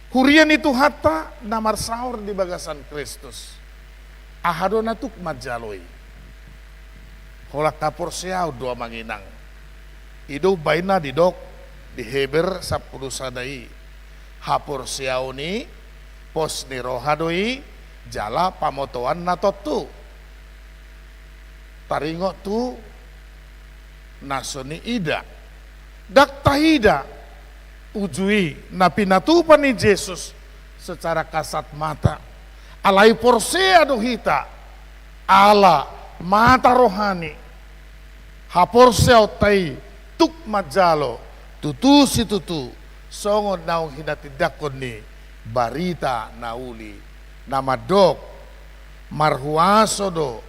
Hurian itu hatta namar sahur di bagasan Kristus. Ahadona tuk majaloi. Hola kapor siau dua manginang. Ido baina didok di Heber 10 sadai. Hapor siau ni pos ni rohadoi jala pamotoan natotu. Taringo tu nasoni ida. Dak tahida ujui napi natupan ni Yesus secara kasat mata. Alai porsea dohita ala mata rohani. Haporsea tai tuk majalo tutu si tutu songon nau hinatidakon ni barita nauli nama dok marhuaso do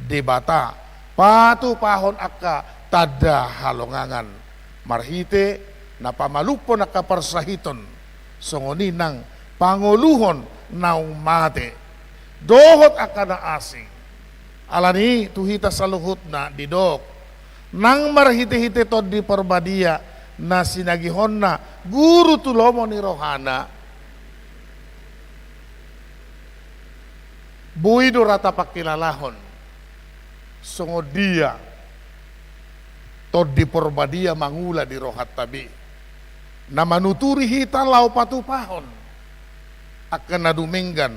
debata patu pahon akka tada halongangan marhite na pamalupon akka parsahiton songoninang panguluhon naung mate dohot akka na asing alani tuhita saluhut na didok nang marhite-hite to di perbadia na sinagihon na guru tulomo ni rohana buido rata pakilalahon songo dia to di perbadia mangula di rohat tabi na manuturi hita lau patupahon akan naduminggan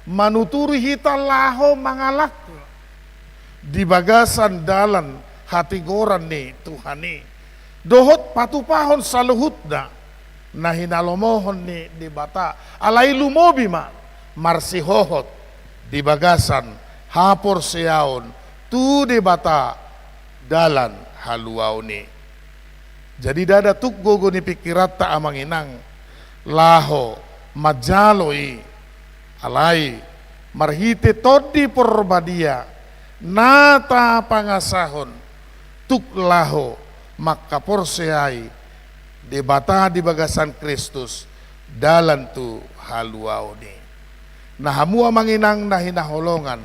manuturi hita laho mangalak di bagasan dalan hati goran ni Tuhani dohot patupahon saluhut na hinalomohon ni di bata alai lumobi ma marsihohot di bagasan hapor seaon tu di bata dalan haluau ni. Jadi dada tuk gogo ni pikirat ta amanginang laho majaloi alai marhite todi porbadia nata pangasahon tuk laho maka porseai debata di bagasan Kristus dalan tu haluau ni. Nah hamua manginang na hinaholongan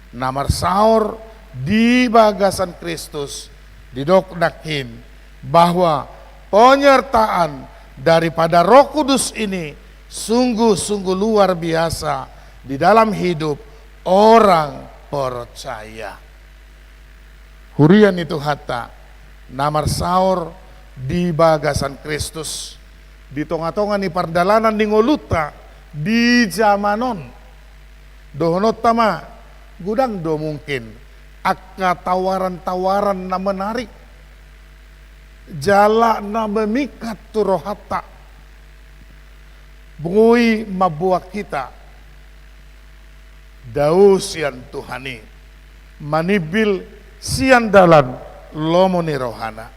namar sahur di bagasan Kristus didok nakin bahwa penyertaan daripada Roh Kudus ini sungguh-sungguh luar biasa di dalam hidup orang percaya. Hurian itu hatta namar sahur di bagasan Kristus di tonga-tonga ni pardalanan di ngoluta di zamanon dohonot tama gudang do mungkin akka tawaran-tawaran na menarik jala na memikat turohata bungui mabuak kita daus sian Tuhani manibil sian dalan lomo ni rohana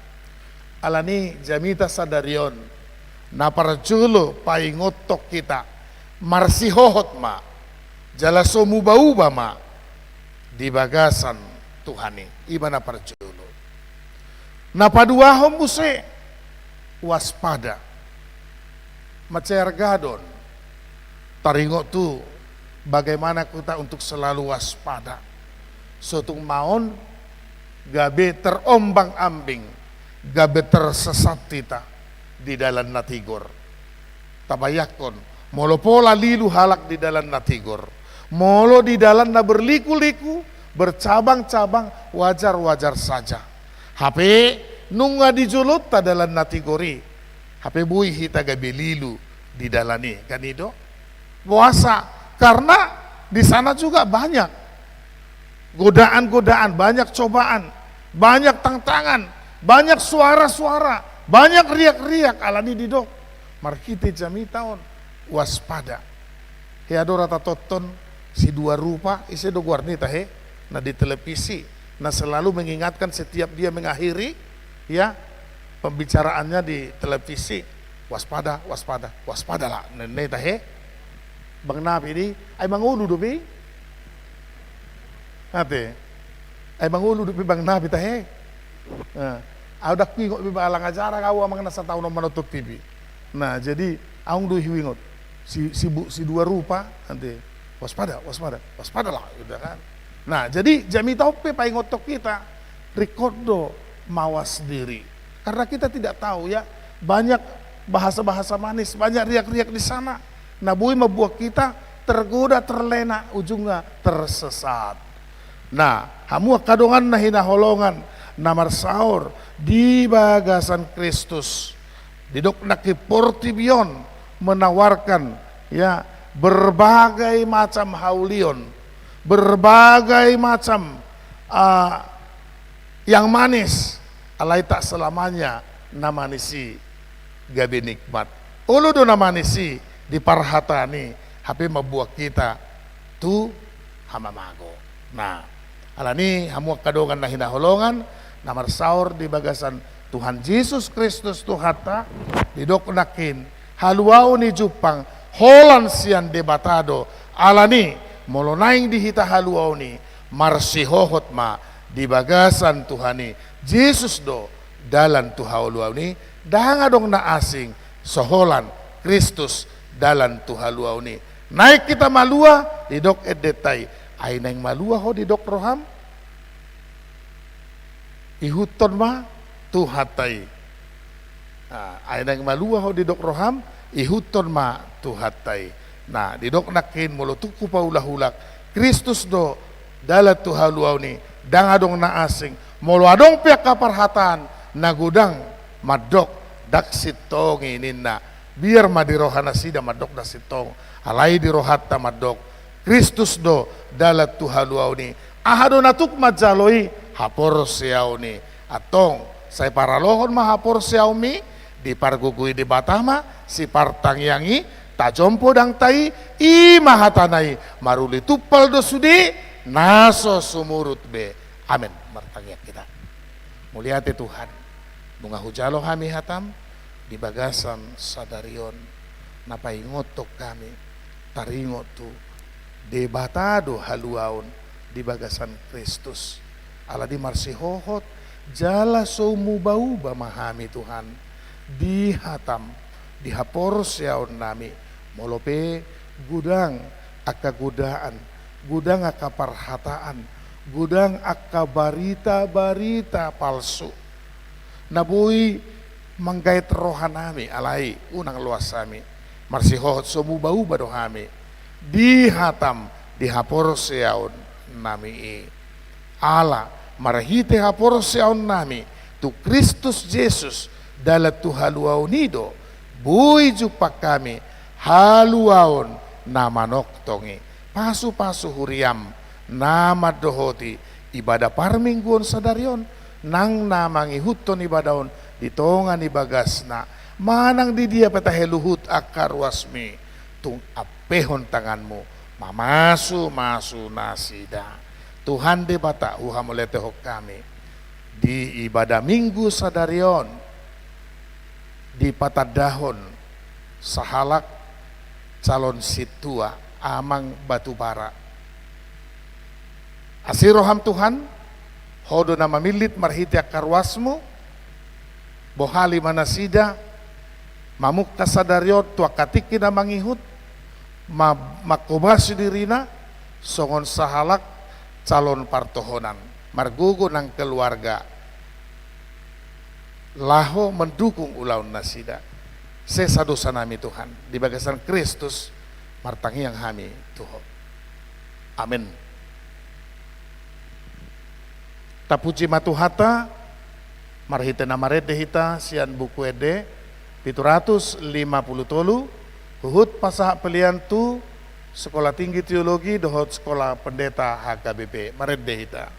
alani jamita sadarion na parajulo paingotok kita marsihohot ma jala somuba-uba ma di bagasan Tuhani iba na parajulo na paduahom buse waspada macergadon taringo tu bagaimana kita untuk selalu waspada sotung maon gabe terombang-ambing gabe tersesat kita di dalam natigor tabayakon molo pola lilu halak di dalam natigor molo di dalam na berliku-liku bercabang-cabang wajar-wajar saja HP nunga dijulut ta dalam natigori HP bui hita gabe lilu di dalam ni kan itu puasa karena di sana juga banyak godaan-godaan, banyak cobaan, banyak tantangan, banyak suara-suara, banyak riak-riak alani didok. Markite jami tahun waspada. He adora toton si dua rupa isi do guarnita he na di televisi na selalu mengingatkan setiap dia mengakhiri ya pembicaraannya di televisi waspada, waspada, waspadalah. Neta he Bang Nabi ini ay mangulu dobi ate ay mangulu dobi Bang Nabi tahe audak pingot bi alang acara kau amang nasa tahu no manutuk TV. Nah jadi aung du hiwingot si dua rupa ante waspada, waspada, waspadalah udah kan. Nah jadi jami taupe paingotok kita rekordo mawas diri karena kita tidak tahu ya banyak bahasa-bahasa manis, banyak riak-riak di sana. Nabui membuat kita tergoda, terlena, ujungnya tersesat. Nah, hamu kadongan na hinaholongan namar saur di bagasan Kristus. Didok naki portibion menawarkan ya berbagai macam haulion, berbagai macam yang manis, alai tak selamanya namanisi gabi nikmat. Ulu do namanisi di parhatani hape mabuak kita tu hamamago. Nah, alani hamu kadongan na hinaholongan namar saur di bagasan Tuhan Yesus Kristus Tuhata didok nakin haluau ni Jupang holan sian debatado alani molonaing di hita haluau ni marsihohot ma di bagasan Tuhani Yesus do dalan tuhaluau ni danga dong na asing soholan Kristus dalan tuhaluau ni naik kita malua didok edetai ay nang malua ho didok roham ihuton ma tuhatai. Ay nang malua ho didok roham ihuton ma tuhatai. Nah didok nakin molo tuku paulah-ulak Kristus do dalat tuhaluau ni dang adong na asing molo adong pihak kaparhatan nagudang madok dak sitong ininna biar madirohana sida madok dak sitong alai dirohatta madok Kristus do dalat tuhaluau ni ahado natuk majaloi hapor siau ni atong saya paralohon mahapor siau mi di pargugui di batama si partang yangi tajompo dang tai i mahatanai maruli tupal do sudi naso sumurut be amin martangyak kita muliate Tuhan bunga hujalo kami hatam di bagasan sadarion napaingotok kami taringot tu debatado haluaon di bagasan Kristus ala di marsihohot jala somuba-uba mahami Tuhan di hatam di hapor siaon nami molope gudang aka gudaan gudang aka parhataan gudang aka barita-barita palsu nabui menggait rohanami alai unang luas kami marsihohot somuba-uba dohami di hatam di hapor siaon nami ala marahite hapor siaon nami tu Kristus Yesus dalat tu haluau nido bui jupak kami haluaon nama noktongi pasu-pasu huriam nama dohoti ibadah parmingguon sadarion nang namangi huton ibadahon ditongan ibagasna manang di dia petaheluhut akar wasmi tung apehon tanganmu mamasu nasida Tuhan de bata uhamolete hok kami di ibadah minggu sadarion di patadahon sahalak calon situa amang batubara asiroham Tuhan hodo nama milit marhiti akarwasmu bohali manasida mamuk kasadarion tua katiki na mangihut makubasi dirina songon sahalak calon partohonan margugo ng keluarga laho mendukung ulaun nasida sesado sanami Tuhan di bagasan Kristus martangi yang hami Tuhan amin tapuji matuhata marhita namarede hita sian buku ede 750 tolu huhut pasah pelian tu Sekolah Tinggi Teologi dohot Sekolah Pendeta HKBP marede hita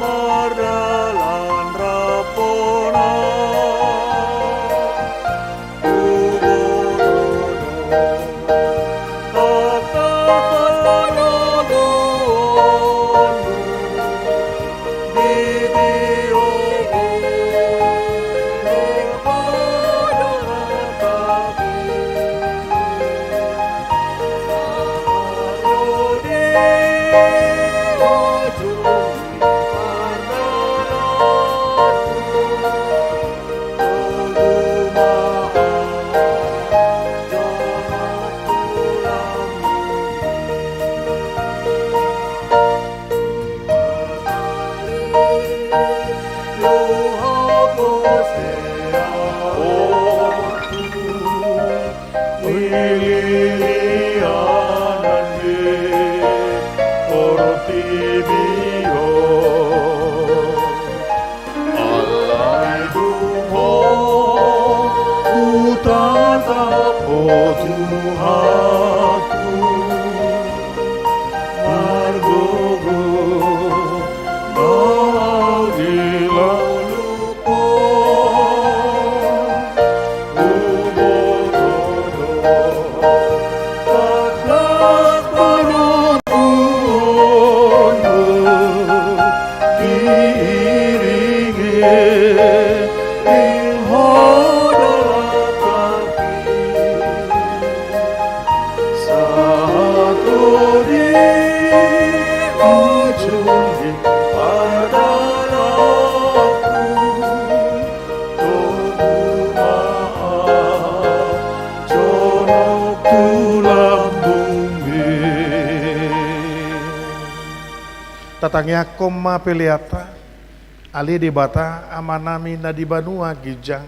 Mardala Tatangnya koma peliata ali di bata amanami na di banua gijang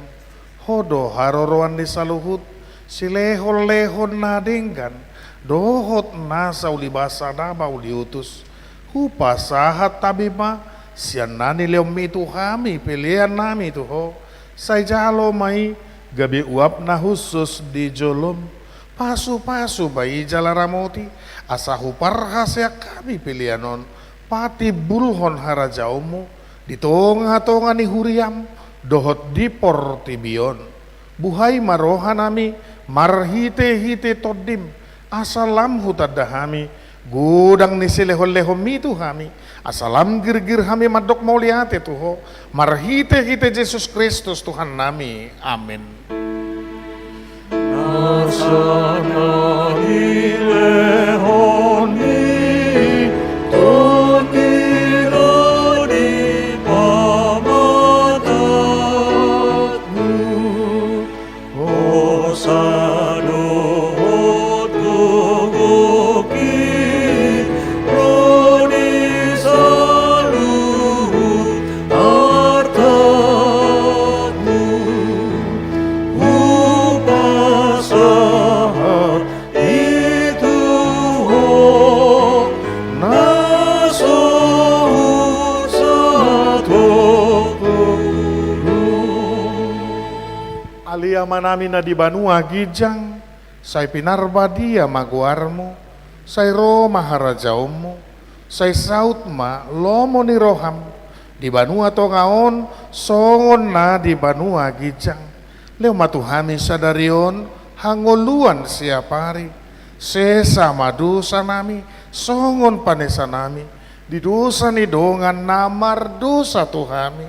hodo haroroan di saluhut silehon-lehon na denggan dohot na sauli basa na bauli utus hupa sahat tabima sian nani leom itu kami pilihan nami tuho say jalo mai gabi uap na khusus di jolom pasu-pasu bayi jalaramoti asahu parhasya kami pilihanon pati bulhon harajaumu di tonga-tonga ni huriam dohot di portibion buhai marohanami marhite-hite todim asalam hutadahami gudang ni silehon-lehom itu kami asalam gir-gir kami madok mauliate tuho marhite-hite Yesus Kristus Tuhan nami amin. Manami na di banua gijang say pinarba dia maguarmo say ro maharajaumo say saut ma lomo ni roham di banua to ngaon songon na di banua gijang leo matuhami sadarion hangoluan siapari sesama dosa nami songon panesa nami di dosa ni dongan namar dosa tuhami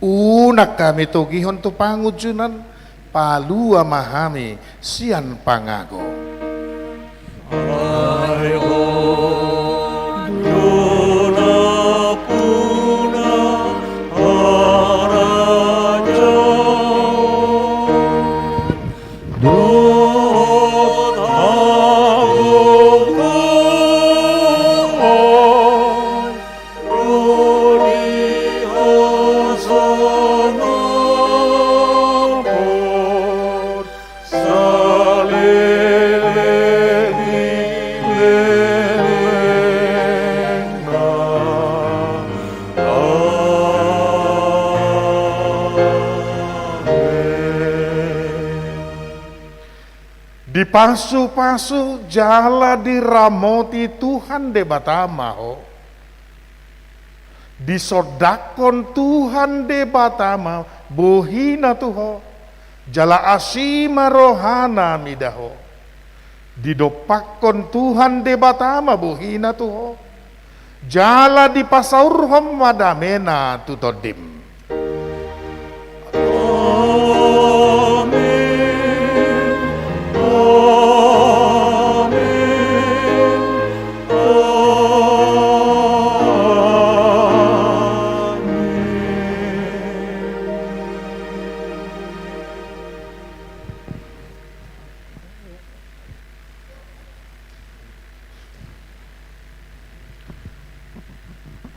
unak kami togihon tu pangujunan palua mahami sian pangago. Di pasu-pasu jala diramoti Tuhan de batamaho. Disodakon Tuhan de batama bohina tuho. Jala asima rohana midaho. Didopakon Tuhan de batama bohina tuho. Jala di pasaurhom madamena tutodim.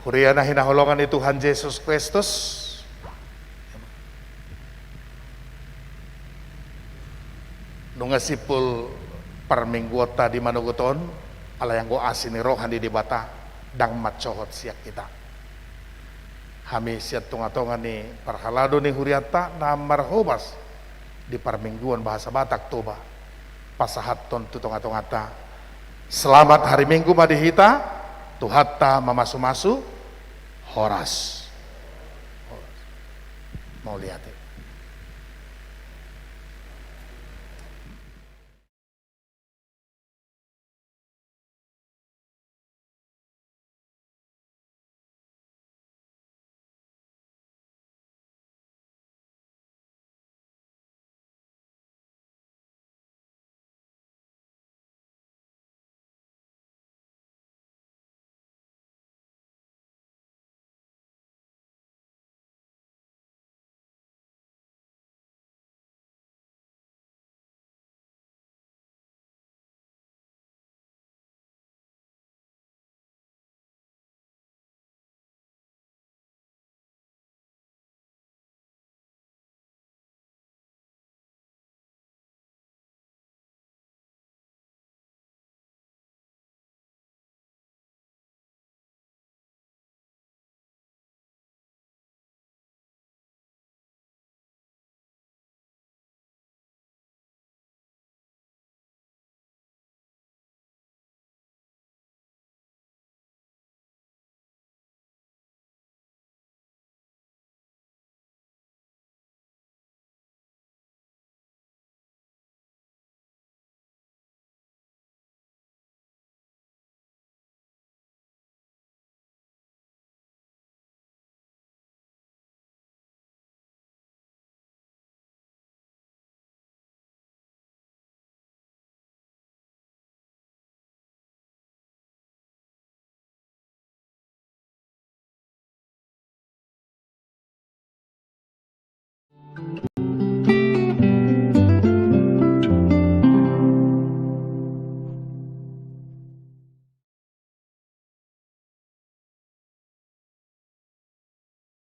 Hurian na hinahulungan ni Tuhan Yesus Kristus. Nung asipul Permingguota di manuguton, ala yang go asini rohan di bata, dang macohot siak kita. Kami siat tunga-tunga ni parhalado ni huriata na marhobas di parmingguan bahasa Batak toba. Pasahat ton tunga-tunga ta. Selamat hari Minggu madihita, tuhata mamasu-masu, horas. Mau lihat ya.